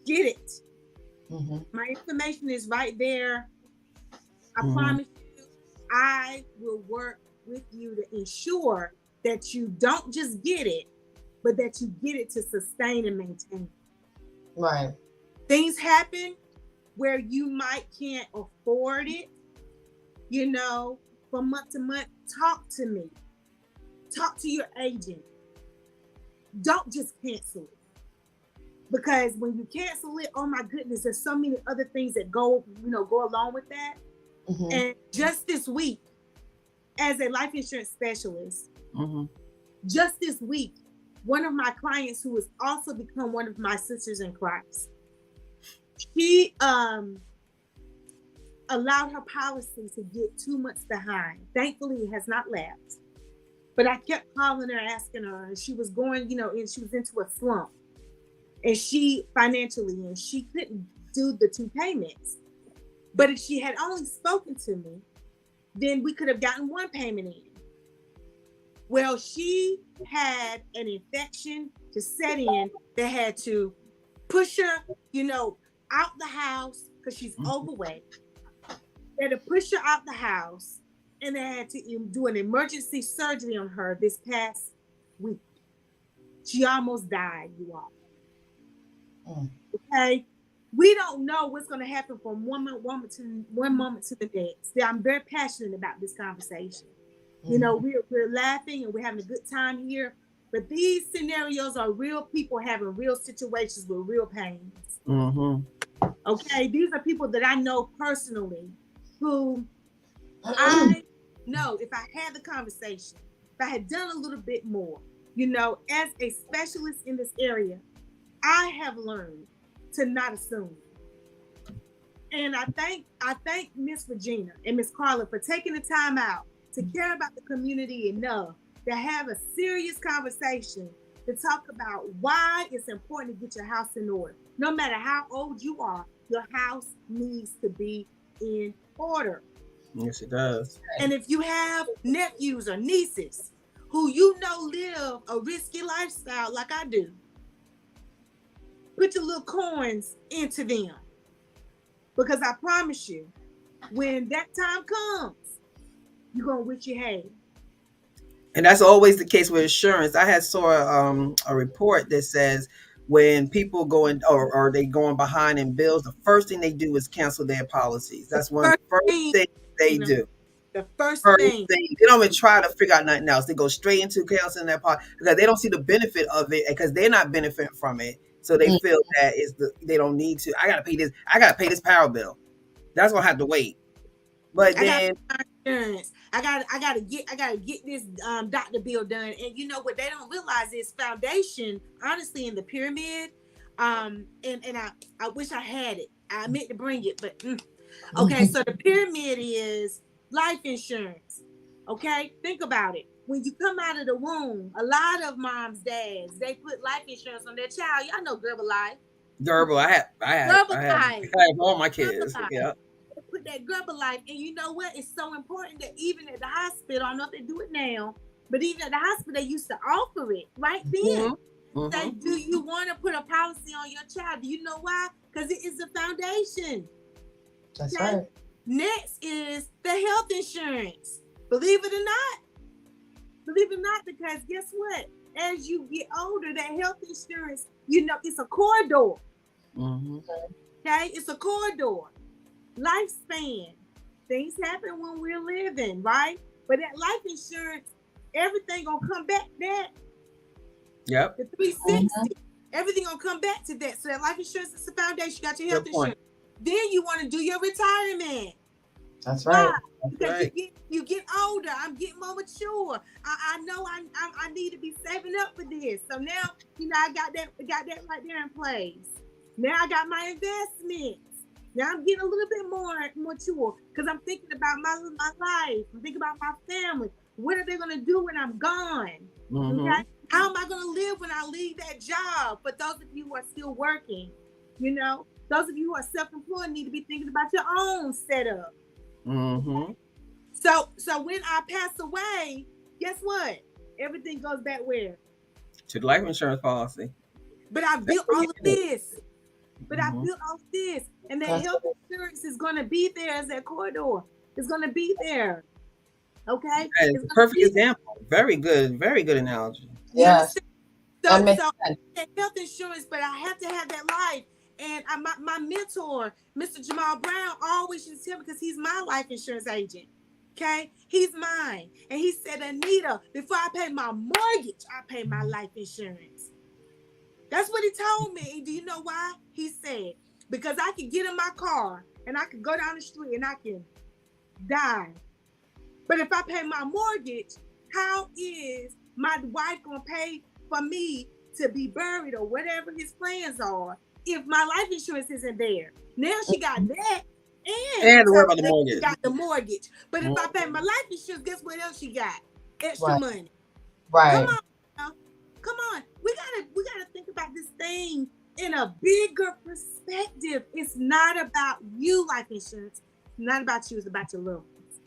get it. Mm-hmm. My information is right there. I Mhm. promise you, I will work with you to ensure that you don't just get it, but that you get it to sustain and maintain. Right. Things happen where you might can't afford it, from month to month. Talk to me. Talk to your agent. Don't just cancel it. Because when you cancel it, oh my goodness, there's so many other things that go along with that. Mm-hmm. And just this week, as a life insurance specialist, Mhm. just this week, one of my clients who has also become one of my sisters in Christ, she allowed her policy to get 2 months behind. Thankfully, it has not lapsed. But I kept calling her, asking her, and she was going, and she was into a slump. And she couldn't do the 2 payments. But if she had only spoken to me, then we could have gotten 1 payment in. Well, she had an infection to set in that had to push her, out the house because she's overweight. They had to push her out the house, and they had to do an emergency surgery on her this past week. She almost died, you all. Okay, we don't know what's going to happen from one moment to the next. I'm very passionate about this conversation. We're laughing and we're having a good time here, but these scenarios are real people having real situations with real pains. Mhm. Okay, these are people that I know personally who I know if I had the conversation, if I had done a little bit more, as a specialist in this area, I have learned to not assume. And I thank Miss Regina and Miss Carla for taking the time out to care about the community enough to have a serious conversation to talk about why it's important to get your house in order. No matter how old you are, your house needs to be in order. Yes, it does. And if you have nephews or nieces who live a risky lifestyle like I do, put your little coins into them. Because I promise you, when that time comes, you're going to wish you had. And that's always the case with insurance. I had saw a report that says when people going or they going behind in bills, the first thing they do is cancel their policies. That's one first thing they do. The first First thing. thing, they don't even try to figure out nothing else. They go straight into canceling their policy because they don't see the benefit of it because they're not benefiting from it. So they feel that they don't need to. I gotta pay this. I gotta pay this power bill. That's gonna have to wait. But then I gotta get this doctor bill done. And you know what they don't realize is foundation, honestly, in the pyramid. And I wish I had it. I meant to bring it, but okay. So the pyramid is life insurance. Okay, think about it. When you come out of the womb, a lot of moms, dads, they put life insurance on their child. Y'all know Gerber Life. Gerbil, I have all my kids. Yeah. Put that Gerber Life, and you know what? It's so important that even at the hospital, I don't know if they do it now, but even at the hospital, they used to offer it right then. Say, do you want to put a policy on your child? Do you know why? Because it is a foundation. That's right. Next is the health insurance. Believe it or not, because guess what? As you get older, that health insurance, it's a corridor. Okay, it's a corridor. Lifespan. Things happen when we're living, right? But that life insurance, everything gonna come back to that. Yep. The 360, everything gonna come back to that. So that life insurance is the foundation. You got your health insurance. Then you want to do your retirement. That's right. Why? Because you get older. I'm getting more mature. I know I need to be saving up for this. So now, I got that right there in place. Now I got my investments. Now I'm getting a little bit more mature because I'm thinking about my life. I'm thinking about my family. What are they gonna do when I'm gone? Okay. Mm-hmm. How am I gonna live when I leave that job? For those of you who are still working, those of you who are self-employed need to be thinking about your own setup. Mm-hmm. So when I pass away, guess what? Everything goes back where? To the life insurance policy. But I That's built what all you of do. this. But I Mm-hmm. built all of this. And that That's health insurance is gonna be there as that corridor. It's gonna be there. Okay? That is It's a gonna perfect be there. example. Very good analogy. You yes, understand? that So makes so sense. that health insurance, but I have to have that life. And my mentor, Mr. Jamal Brown, always used to tell me because he's my life insurance agent. Okay, he's mine, and he said, Anita, before I pay my mortgage, I pay my life insurance. That's what he told me. And do you know why? He said, because I can get in my car and I can go down the street and I can die. But if I pay my mortgage, how is my wife gonna pay for me to be buried or whatever his plans are if my life insurance isn't there? Now she got that, and And on to worry top about of the that, she mortgage. got the mortgage. But if I pay my Mm-hmm. life insurance, guess what else she got? Extra Right, money. Come right. on, now. Come on. We gotta think about this thing in a bigger perspective. It's not about you, life insurance. It's not about you. It's about your loved ones.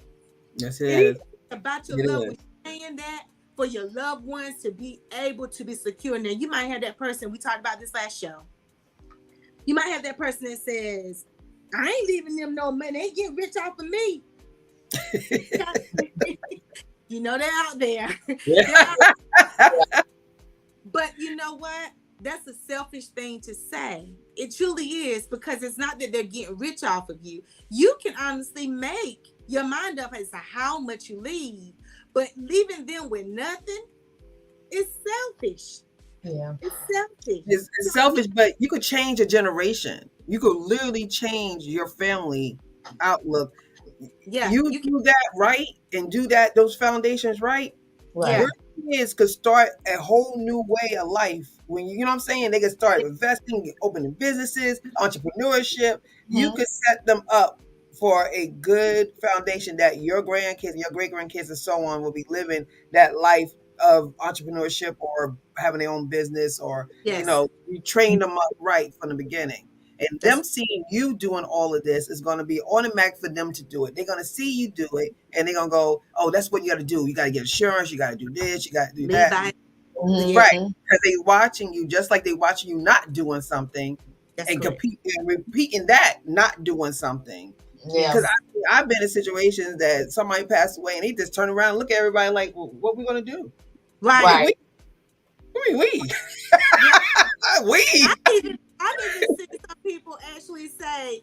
Yes, it It is is. about your It loved is. ones. Saying that for your loved ones to be able to be secure. Now you might have that person. We talked about this last show. You might have that person that says, "I ain't leaving them no money. They get rich off of me." You know they're out there. They're Yeah. out. But you know what? That's a selfish thing to say. It truly is because it's not that they're getting rich off of you. You can honestly make your mind up as to how much you leave, but leaving them with nothing is selfish. Yeah, It's selfish. It's selfish, but you could change a generation. You could literally change your family outlook. Yeah, You you can. do that right and do that those foundations right. Yeah, right. Your kids could start a whole new way of life. When you know what I'm saying, they could start yeah, investing, opening businesses, entrepreneurship. You Mhm. could set them up for a good foundation that your grandkids and your great grandkids and so on will be living that life of entrepreneurship or having their own business or yes. you train them up right from the beginning. And That's them seeing you doing all of this is going to be automatic for them to do it. They're going to see you do it and they're going to go, oh, that's what you got to do. You got to get insurance. You got to do this. You got to do lead that. by. Yeah, Right. Mhm. Because they watching you just like they watching you not doing something that's and correct. compete and repeating that, not doing something. Yeah, Because Yes. I've been in situations that somebody passed away and they just turn around and look at everybody like, well, what we going to do? Right. right. We. Yeah. We. I've even seen some people actually say,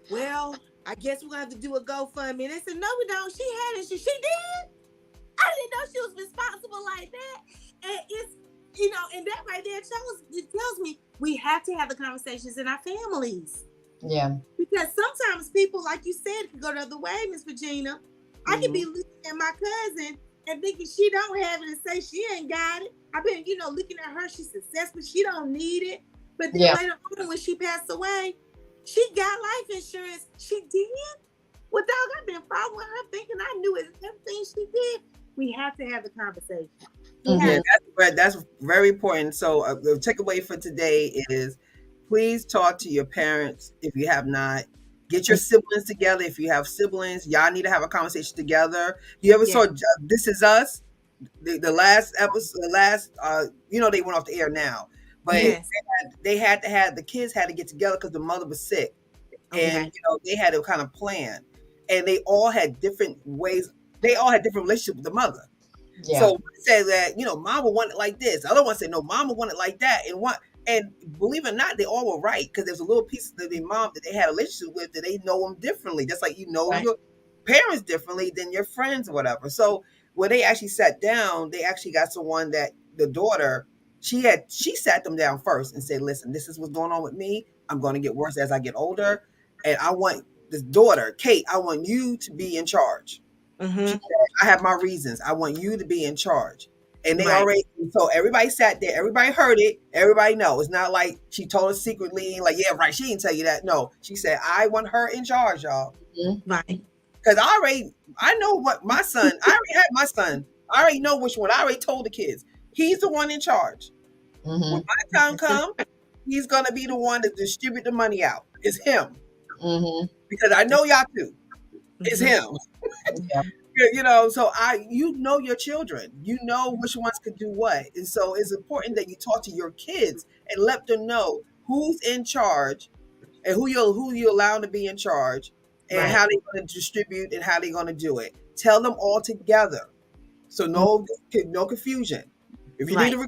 "Well, I guess we're gonna have to do a GoFundMe." And they said, "No, we don't. She had it. She did. I didn't know she was responsible like that." And it's and that right there tells me we have to have the conversations in our families Yeah, because sometimes people, like you said, can go the other way, Miss Regina. I could be Mhm. looking at my cousin and thinking she don't have it and say she ain't got it. I've been, looking at her, she's successful, she don't need it. But then yeah. later on, when she passed away, she got life insurance. She did. Well, dog, I've been following her, thinking I knew everything she did. We have to have the conversation. We Yeah, have Mhm. to. that's very important. So the takeaway for today is please talk to your parents if you have not. Get your siblings together. If you have siblings, y'all need to have a conversation together. You ever Yeah. saw This Is Us? The last episode, the last, they went off the air now, but Mhm. Yes. they had to have the kids had to get together because the mother was sick, and Okay. they had to kind of plan, and they all had different ways. They all had different relationships with the mother. So Yeah, one said that, mama want it like this. The other one said, no, mama want it like that. And believe it or not, they all were right because there's a little piece of their mom that they had a relationship with that they know them differently, just like you know right. your parents differently than your friends or whatever. So when they actually sat down, they actually got someone that the daughter, she sat them down first and said, listen, this is what's going on with me. I'm going to get worse as I get older. And I want this daughter, Kate, I want you to be in charge. She Mm-hmm. said, I have my reasons. I want you to be in charge. And they Right. already, so everybody sat there, everybody heard it, everybody know. It's not like she told us secretly, like, yeah, right, she didn't tell you that. No, she said, I want her in charge, y'all. Right. Because I know what my son, I already had my son. I already know which one. I already told the kids. He's the one in charge. When my time comes, he's going to be the one to distribute the money out. It's him. Because I know y'all too. It's him. Yeah. So you know your children, you know which ones could do what. And so it's important that you talk to your kids and let them know who's in charge and who you allow to be in charge and Right. how they're going to distribute and how they're going to do it. Tell them all together. So no confusion. If you need Right. to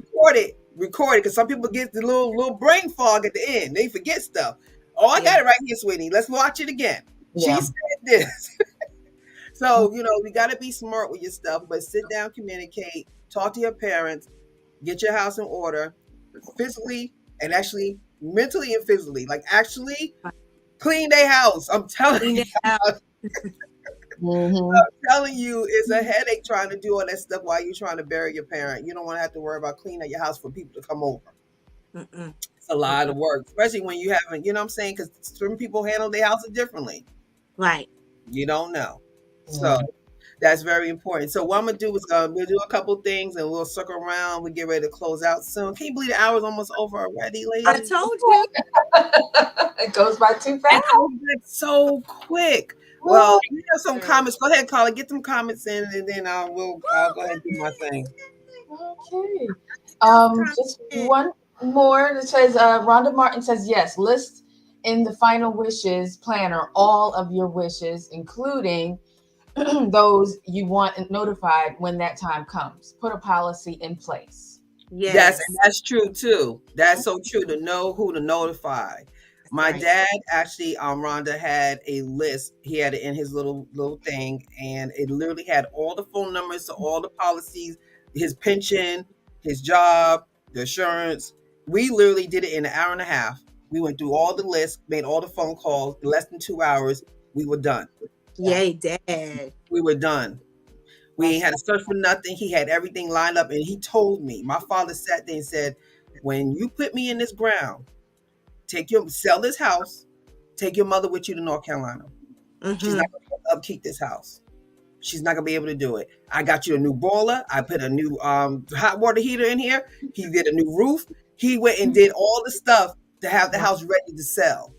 record it because some people get the little brain fog at the end. They forget stuff. Oh, I got it right here, sweetie. Let's watch it again. She Yeah. said this. So, we got to be smart with your stuff, but sit down, communicate, talk to your parents, get your house in order physically and actually mentally and physically. Like, actually clean their house. I'm telling Clean you. it out. I'm telling you, it's a headache trying to do all that stuff while you're trying to bury your parent. You don't want to have to worry about cleaning your house for people to come over. Mm-mm. It's a lot of work, especially when you haven't, you know what I'm saying? Because certain people handle their houses differently. Right. You don't know. So that's very important. So what I'm gonna do is we'll do a couple things and we'll circle around. We get ready to close out soon. Can you believe the hour's almost over already, I ladies? told you. It goes by too It fast. goes back so quick. Well, we have some comments. Go ahead, Carla. Get some comments in, and then I'll go ahead and do my thing. Okay. Just one more. It says Rhonda Martin says yes. List in the final wishes planner all of your wishes, including those you want notified when that time comes. Put a policy in place. Yes, Yes. and that's true too. That's so true to know who to notify. My right. dad actually, Rhonda had a list. He had it in his little thing, and it literally had all the phone numbers to all the policies, his pension, his job, the insurance. We literally did it in an hour and a half. We went through all the lists, made all the phone calls. In less than 2 hours, we were done. Yay, Dad. We were done. We ain't had to search for nothing. He had everything lined up, and he told me. My father sat there and said, "When you put me in this ground, sell this house, take your mother with you to North Carolina. She's not going to upkeep this house. She's not going to be able to do it. I got you a new boiler. I put a new hot water heater in here. He did a new roof. He went and did all the stuff to have the house ready to sell."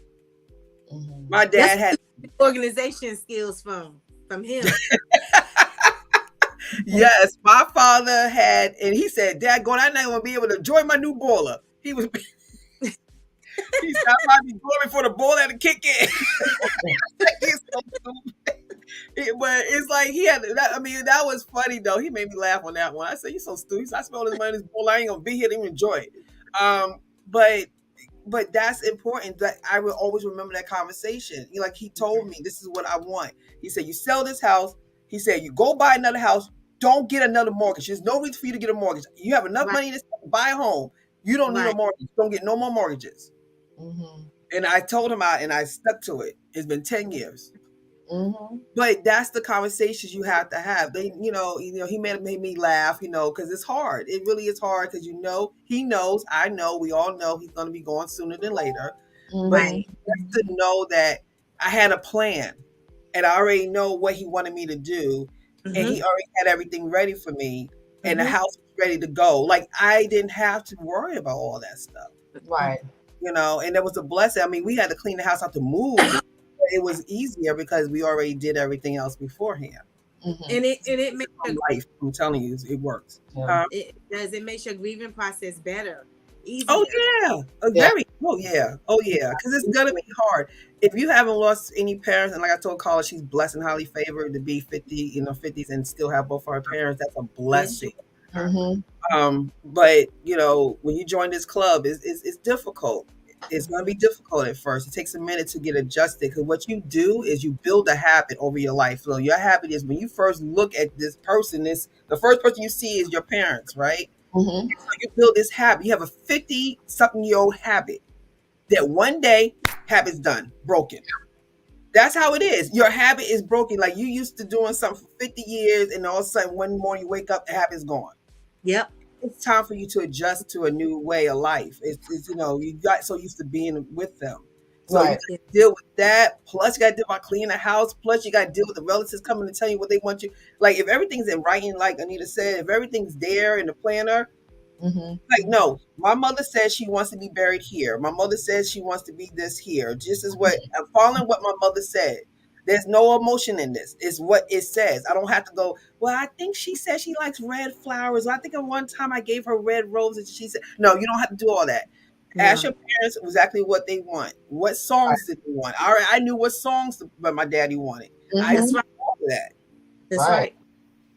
My dad had organization skills from him. Yes, my father had, and he said, "Dad, go down there and be able to enjoy my new boiler." He was, he said, "I might be going before the boiler to kick in." He's so stupid. But it's like he had that. I mean, that was funny though. He made me laugh on that one. I said, "You're so stupid." I spent all this money on this boiler. I ain't gonna be here to even enjoy it. But that's important. That I will always remember that conversation. Like he told me, "This is what I want." He said, "You sell this house." He said, "You go buy another house. Don't get another mortgage. There's no reason for you to get a mortgage. You have enough money to buy a home. You don't need a mortgage. Don't get no more mortgages." And I told him and I stuck to it. It's been 10 years. But that's the conversations you have to have. They, he made me laugh, because it's hard. It really is hard because he knows, I know, we all know he's going to be going sooner than later. But just to know that I had a plan and I already know what he wanted me to do, and he already had everything ready for me, and the house was ready to go. Like I didn't have to worry about all that stuff. Right. And that was a blessing. I mean, we had to clean the house out to move. It was easier because we already did everything else beforehand. And it makes life. I'm telling you, it works. It does. It makes your grieving process better, easier. Oh yeah, very. Oh yeah, because it's gonna be hard if you haven't lost any parents. And like I told Carla, she's blessed and highly favored to be 50s and still have both our parents. That's a blessing. But when you join this club, it's difficult. It's going to be difficult at first. It takes a minute to get adjusted because what you do is you build a habit over your life. So your habit is when you first look at this person, the first person you see is your parents, right? So you build this habit. You have a 50-something-year-old habit that one day habit's done, broken. That's how it is. Your habit is broken. Like you used to doing something for 50 years and all of a sudden one morning you wake up, the habit's gone. Yep. It's time for you to adjust to a new way of life. It's you got so used to being with them. So you got Right. to deal with that. Plus, you got to deal with cleaning the house. Plus, you got to deal with the relatives coming to tell you what they want you. Like, if everything's in writing, like Anita said, if everything's there in the planner, Mm-hmm. like, no, my mother says she wants to be buried here. My mother says she wants to be this here. Just as what I'm following what my mother said. There's no emotion in this. It's what it says. I don't have to go, well, I think she said she likes red flowers. I think at one time I gave her red roses. She said, no, you don't have to do all that. Ask No. your parents exactly what they want. What Right. songs did they want? I knew what songs my daddy wanted. I Mm-hmm. That's knew right. all of that. That's Right. right.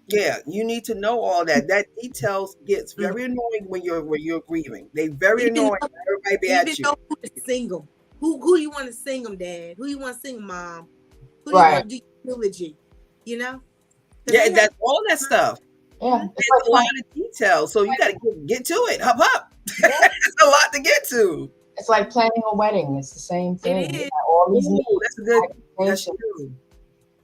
Yeah, you need to know all that. That details gets Mhm. very annoying when you're grieving. They very Even annoying. though, Everybody be even at you. though who to sing them. Who you want to sing them, Dad? Who you want to sing 'em, Mom? Who do you Right. want to do eulogy? You know? Because Yeah, they have. that's all that stuff. Yeah. Mhm. It's It's a lot like of details, so you got to get to it. Hop up. yeah, It's a lot to get to. it's like planning a wedding. It's the same thing. It You is. got all these needs, Ooh, that's a good. That's expectations. true.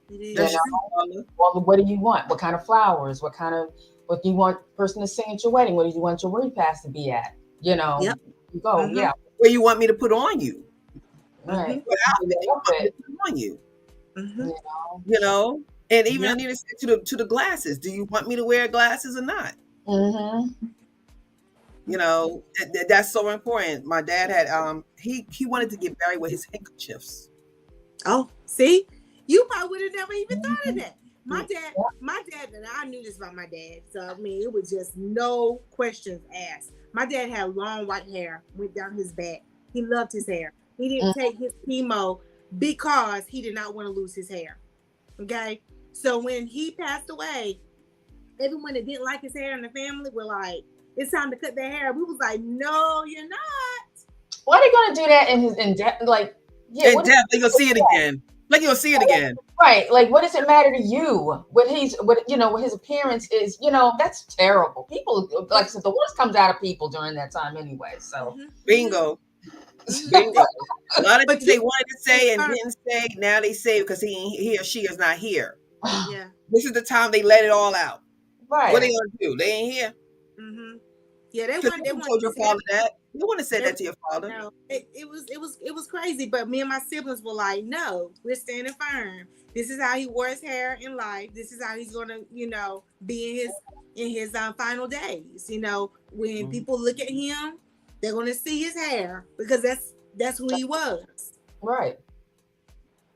It You is. That's know, true, Mama. well, what do you want? What kind of flowers? What do you want the person to sing at your wedding? What do you want your repast to be at? You know, Yep. you go, Mm-hmm. yeah, What you want me to put on you? Mm-hmm. right. What How do outfit do you you look want me to it? put on you? Mm-hmm. You know. You know, and even I Yep. need to say to the glasses. Do you want me to wear glasses or not? Mm-hmm. That's so important. My dad had he wanted to get married with his handkerchiefs. Oh, see, you probably would have never even thought of Mm-hmm. that. Mm. My dad, and I knew this about my dad. So I mean, it was just no questions asked. My dad had long white hair, went down his back. He loved his hair. He didn't take his chemo because he did not want to lose his hair. Okay, so when he passed away, everyone that didn't like his hair in the family were like, "It's time to cut their hair." We was like, "No, you're not." Why are they gonna do that in his in death? Like, yeah, And what is death, you'll see it again. Like you'll see it again. right? Like, what does it matter to you? What his appearance is? That's terrible. People, like I said, the worst comes out of people during that time anyway. So, Mm-hmm. Bingo. Mm-hmm. Bingo. A lot of But things you they wanted to can't say and confirm. didn't say, now they say because he or she is not here. Yeah. This is the time they let it all out. What right, they gonna do? They ain't here. Mm-hmm. Yeah, they Because want you they want told your his hair. father that. You wouldn't have said They that to your father. no, it was crazy. But me and my siblings were like, no, we're standing firm. This is how he wore his hair in life. This is how he's gonna, be in his final days. When Mhm. people look at him, they're gonna see his hair because that's who he was. right.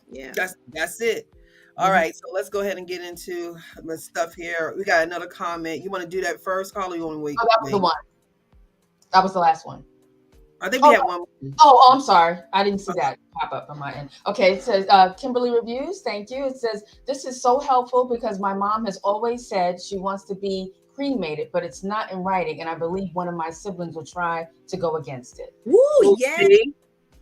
Yeah. That's it. All Mhm. right, so let's go ahead and get into the stuff here. We got another comment. You want to do that first, Carla? You want to wait? Oh, that was the one. That was the last one. I think we Oh, have one. I'm sorry. I didn't see that pop up on my end. Okay, it says Kimberly Reviews. Thank you. It says this is so helpful because my mom has always said she wants to be cremated, but it's not in writing, and I believe one of my siblings will try to go against it. Woo! Oh, Yes, see,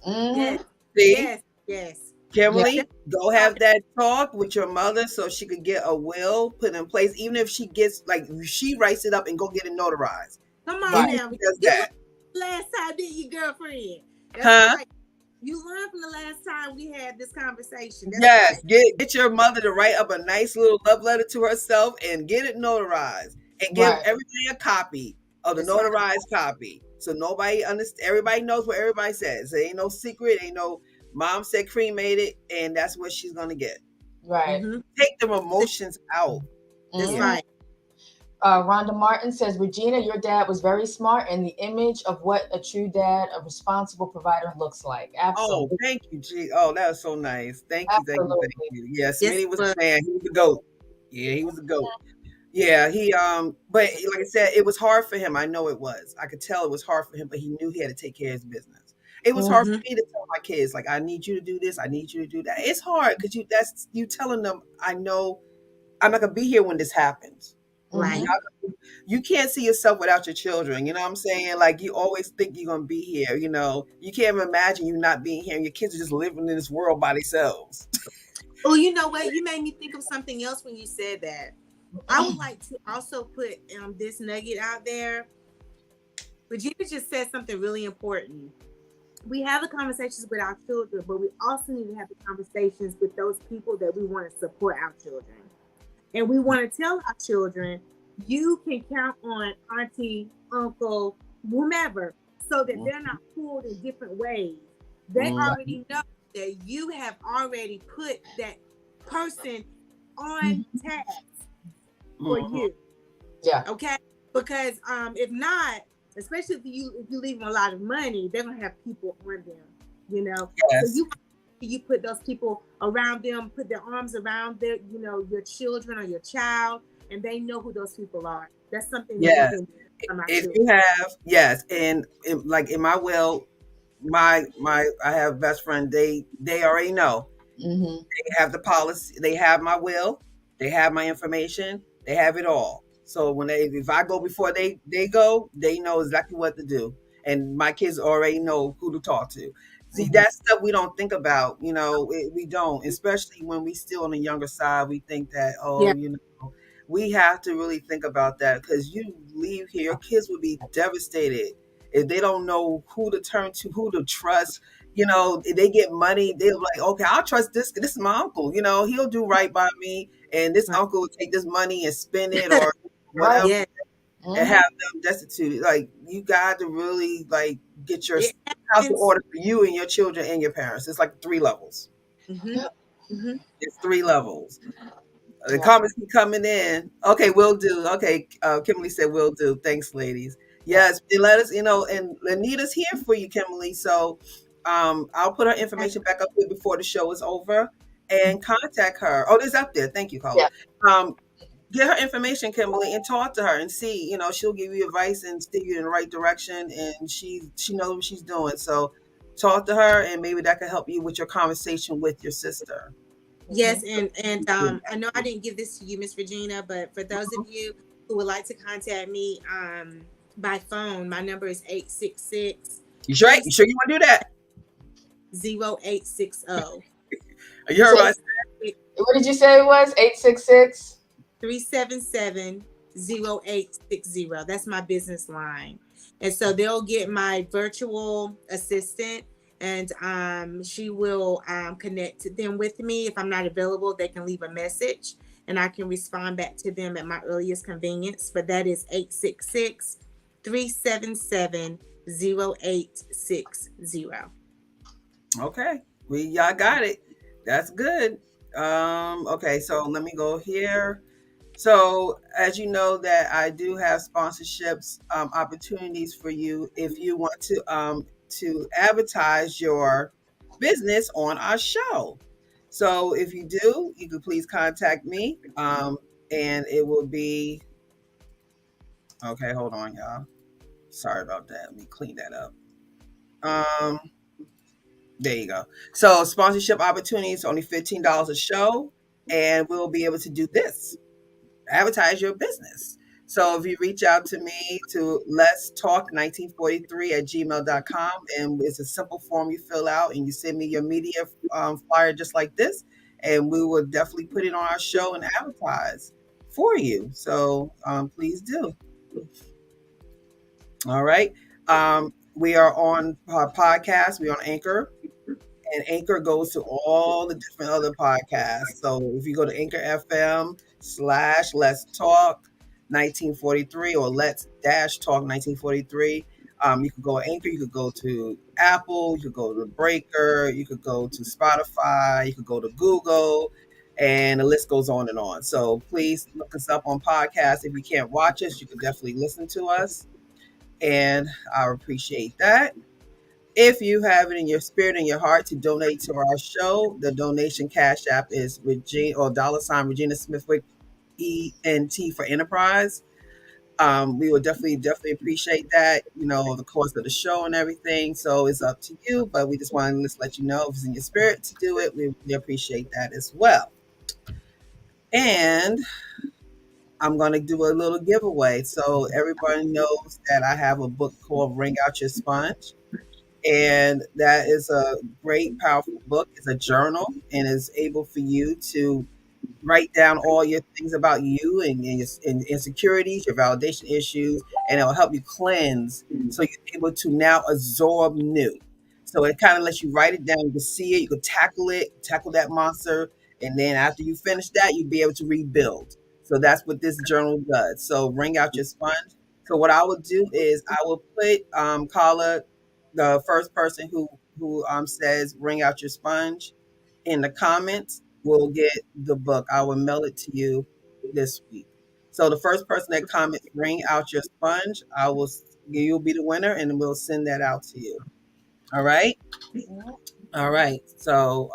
yes, see, yes. Yeah. Kimberly, go have that talk with your mother so she could get a will put in place. Even if she gets she writes it up and go get it notarized. Come on Right. now. Does You that? last time, did you, girlfriend? That's Huh? right. You learned from the last time we had this conversation. That's Yes, right. get your mother to write up a nice little love letter to herself and get it notarized and give Right. everybody a copy of the That's right. notarized copy. So nobody understand. Everybody knows what everybody says. There ain't no secret. Ain't no mom said cremated, and that's what she's gonna get. Right. Mm-hmm. Take them emotions out. That's Yeah. right. Rhonda Martin says, Regina, your dad was very smart and the image of what a true dad, a responsible provider looks like. Oh, Absolutely. thank you, G. Oh, that was so nice. Thank you, thank you, thank Absolutely. you. Yeah, Yes, Smitty was but the man. He was the goat. Yeah, he was the goat. Yeah, but like I said, it was hard for him. I know it was. I could tell it was hard for him, but he knew he had to take care of his business. It was hard for mm-hmm. me to tell my kids, like, I need you to do this, I need you to do that. It's hard because you telling them, I know I'm not gonna be here when this happens. Right. You can't see yourself without your children. You know what I'm saying? Like you always think you're gonna be here. You can't even imagine you not being here. And your kids are just living in this world by themselves. Oh, you know what? You made me think of something else when you said that. I would like to also put this nugget out there. Regina just said something really important. We have the conversations with our children, but we also need to have the conversations with those people that we want to support our children. And we want to tell our children, you can count on auntie, uncle, whomever, so that Mm-hmm. they're not pulled in different ways. They Mm-hmm. already know that you have already put that person on Mhm. task for Mm-hmm. you. Yeah. Okay, because if not, especially if you leave them a lot of money, they're gonna have people on them, you know. So Yes. you put those people around them, put their arms around their, you know, your children or your child, and they know who those people are. That's something that we Yes. can do from our If children. you have, yes, and like in my will, my I have best friend. They already know. Hmm. They have the policy. They have my will. They have my information. They have it all. So when if I go before they go, they know exactly what to do, and my kids already know who to talk to. See, Hmm. that stuff we don't think about. We don't, especially when we still on the younger side. We think that, Yeah. we have to really think about that because you leave here, your kids will be devastated if they don't know who to turn to, who to trust. If they get money, they're like, okay, I'll trust this. This is my uncle. He'll do right by me, and this Right. uncle will take this money and spend it or Right. whatever Yeah. and Hmm. have them destitute. Like you got to really like get your It house in happens. order for you and your children and your parents. It's like 3 levels. Mm-hmm. Yep. Mm-hmm. It's 3 levels. The Yep. comments keep coming in. Okay, will do. Okay, Kimberly said will do. Thanks, ladies. Yep. Yes, and let us, and Anita's here for you, Kimberly. So I'll put her information back up here before the show is over and contact her. Oh, it's up there. Thank you, Carla. Yeah. Um, get her information, Kimberly, and talk to her and see, she'll give you advice and steer you in the right direction, and she knows what she's doing. So talk to her, and maybe that can help you with your conversation with your sister. Yes, Hmm. and I know I didn't give this to you, Miss Regina, but for those of you who would like to contact me by phone, my number is 866 You sure? You sure you want to do that? 0860 You heard Say, about what did you say it was? 866? 377-0860. That's my business line. And so they'll get my virtual assistant, and she will connect them with me. If I'm not available, they can leave a message and I can respond back to them at my earliest convenience. But that is 866 377 0860. Okay, y'all got it. That's good. Okay, so let me go here. So as you know that I do have sponsorships opportunities for you if you want to advertise your business on our show. So if you do, you could please contact me. And it will be okay. Hold on, y'all. Sorry about that. Let me clean that up. Um, There you go. So sponsorship opportunities only $15 a show, and we'll be able to do this. Advertise your business. So if you reach out to me to let's talk 1943 at gmail.com, and it's a simple form you fill out and you send me your media flyer just like this, and we will definitely put it on our show and advertise for you. So please do. All right. We are on podcast. We're on Anchor, and Anchor goes to all the different other podcasts. So if you go to Anchor FM/ Let's Talk 1943 or Let's Dash Talk 1943, you could go to Anchor, you could go to Apple, you could go to Breaker, you could go to Spotify, you could go to Google, and the list goes on and on. So please look us up on podcasts. If you can't watch us, you could definitely listen to us, and I appreciate that. If you have it in your spirit and your heart to donate to our show, the donation cash app is Regina or $ Regina Smithwick ENT for Enterprise. We would definitely appreciate that. The cost of the show and everything. So it's up to you, but we just want to just let you know if it's in your spirit to do it. We really appreciate that as well. And I'm going to do a little giveaway. So everybody knows that I have a book called Ring Out Your Sponge, and that is a great, powerful book. It's a journal and is able for you to write down all your things about you and your insecurities, your validation issues, and it'll help you cleanse so you're able to now absorb new. So it kind of lets you write it down. You can see it, you can tackle that monster, and then after you finish that, you'll be able to rebuild. So that's what this journal does. So wring out your sponge. So what I will do is I will put Carla, the first person who says wring out your sponge, in the comments will get the book. I will mail it to you this week. So the first person that comments wring out your sponge, you'll be the winner and we'll send that out to you. All right? All right. So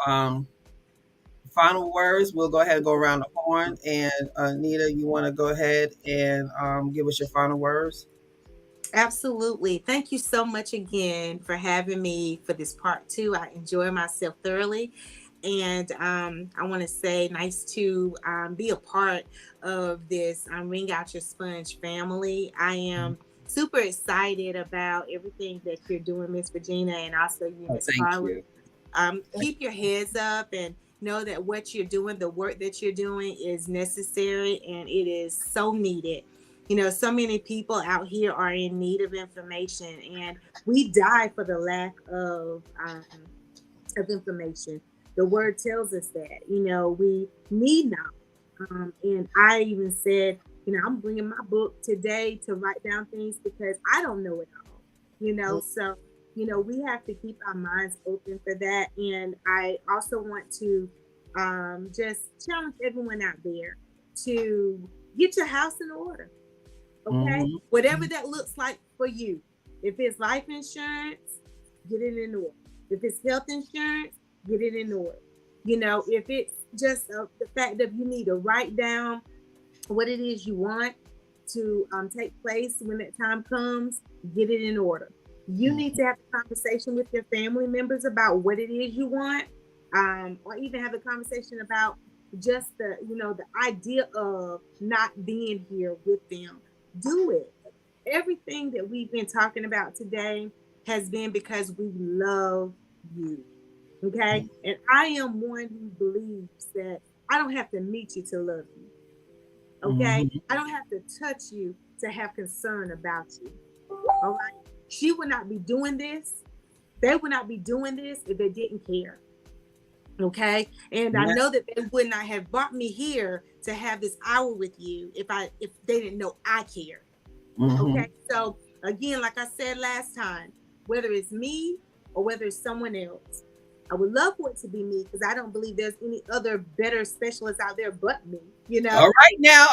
final words, we'll go ahead and go around the horn. And Anita, you want to go ahead and give us your final words? Absolutely. Thank you so much again for having me for this part two. I enjoy myself thoroughly. And I want to say, nice to be a part of this Ring Out Your Sponge family. I am super excited about everything that you're doing, Miss Regina, and also you, Oh, Miss thank Carla. you. Keep your heads up and know that what you're doing, the work that you're doing is necessary and it is so needed. So many people out here are in need of information and we die for the lack of information. The word tells us that, we need knowledge. And I even said, I'm bringing my book today to write down things because I don't know it all. So we have to keep our minds open for that. And I also want to just challenge everyone out there to get your house in order. Okay? Whatever that looks like for you. If it's life insurance, get it in order. If it's health insurance, get it in order. If it's just the fact that you need to write down what it is you want to take place when that time comes, get it in order. You need to have a conversation with your family members about what it is you want, or even have a conversation about just the idea of not being here with them. Do it. Everything that we've been talking about today has been because we love you. Okay? And I am one who believes that I don't have to meet you to love you. Okay? I don't have to touch you to have concern about you. All right? She would not be doing this. They would not be doing this if they didn't care. Okay? And I know that they would not have brought me here to have this hour with you if they didn't know I cared. Okay? So again, like I said last time, whether it's me or whether it's someone else, I would love for it to be me because I don't believe there's any other better specialist out there but me, All right now.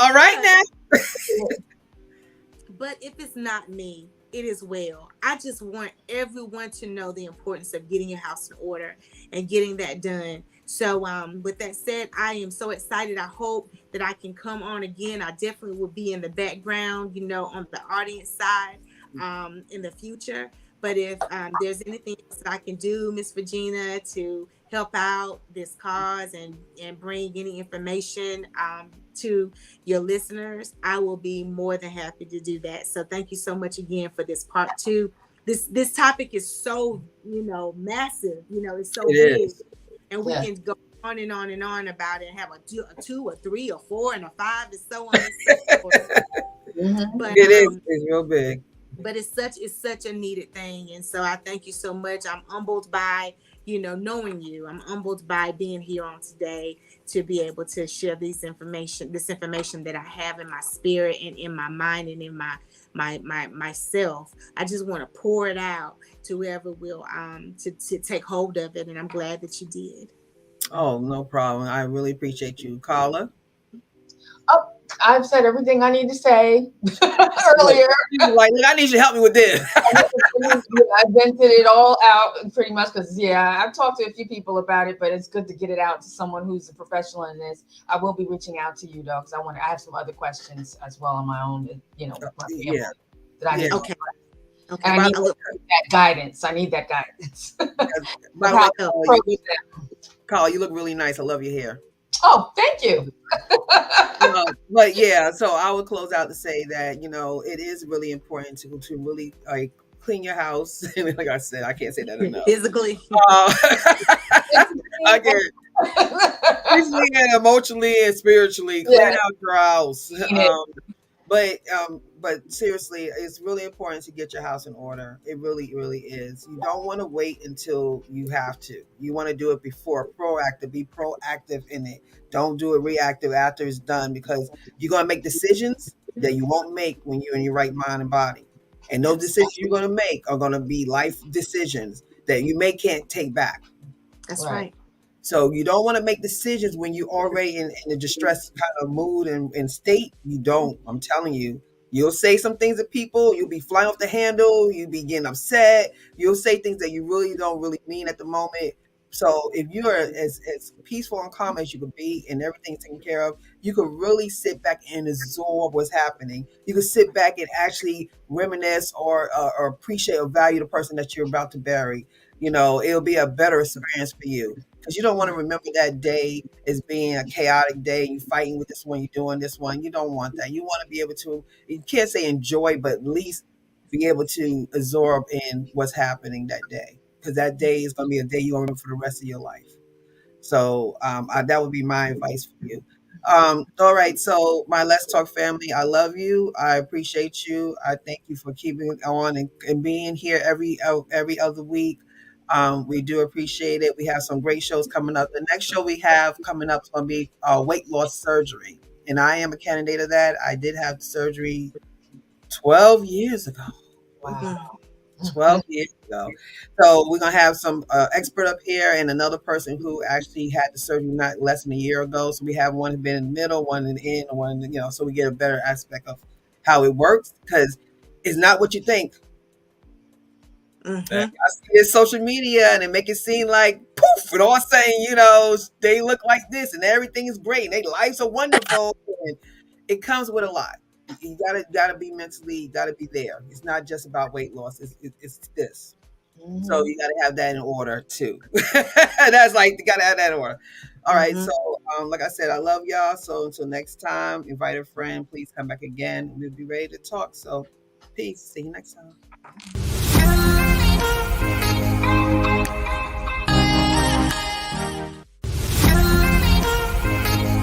But if it's not me, it is well. I just want everyone to know the importance of getting your house in order and getting that done. So with that said, I am so excited. I hope that I can come on again. I definitely will be in the background, on the audience side in the future. But if there's anything else that I can do, Miss Regina, to help out this cause and bring any information to your listeners, I will be more than happy to do that. So thank you so much again for this part two. This topic is so, massive, it's so big. And we can go on and on and on about it and have a two, a three, a four, and a five, and so on and so forth. But it's real big. But it's such a needed thing. And so I thank you so much. I'm humbled by, knowing you. I'm humbled by being here on today to be able to share this information that I have in my spirit and in my mind and in my myself. I just want to pour it out to whoever will to take hold of it. And I'm glad that you did. Oh, no problem. I really appreciate you, Carla. Oh, I've said everything I need to say earlier. Like, I need you to help me with this. I vented it all out pretty much because, I've talked to a few people about it, but it's good to get it out to someone who's a professional in this. I will be reaching out to you, though, because I have some other questions as well on my own, with my family that I need. Okay. And I need that guidance. Carl, you look really nice. I love your hair. Oh, thank you. But so I would close out to say that, it is really important to really clean your house. And like I said, I can't say that enough. Physically. Again, physically and emotionally and spiritually, clean out your house. But seriously, it's really important to get your house in order. It really, really is. You don't want to wait until you have to. You want to do it before, proactive. Be proactive in it. Don't do it reactive after it's done, because you're gonna make decisions that you won't make when you're in your right mind and body. And those decisions you're gonna make are gonna be life decisions that you can't take back. That's Right. right. So you don't want to make decisions when you're already in a distressed kind of mood and state. You don't. I'm telling you. You'll say some things to people. You'll be flying off the handle. You'll be getting upset. You'll say things that you really don't really mean at the moment. So if you're as peaceful and calm as you could be and everything's taken care of, you could really sit back and absorb what's happening. You could sit back and actually reminisce or appreciate or value the person that you're about to bury. It'll be a better experience for you, because you don't want to remember that day as being a chaotic day. You fighting with this one, you doing this one. You don't want that. You want to be able to, you can't say enjoy, but at least be able to absorb in what's happening that day, because that day is going to be a day you're going to remember for the rest of your life. So that would be my advice for you. All right. So my Let's Talk family, I love you. I appreciate you. I thank you for keeping it on and being here every other week. We do appreciate it. We have some great shows coming up. The next show we have coming up is going to be weight loss surgery. And I am a candidate of that. I did have surgery 12 years ago. Wow. 12 years ago. So we're gonna have some expert up here and another person who actually had the surgery not less than a year ago. So we have one who's been in the middle, one in the end, one so we get a better aspect of how it works, because it's not what you think. Mm-hmm. I see it social media and they make it seem like poof, and all of a sudden, they look like this and everything is great and their lives are wonderful. And it comes with a lot. You gotta be mentally, gotta be there. It's not just about weight loss. It's this. So you gotta have that in order too. That's like you gotta have that in order. All right. Mhm. So like I said, I love y'all. So until next time, invite a friend. Please come back again. We'll be ready to talk. So peace. See you next time.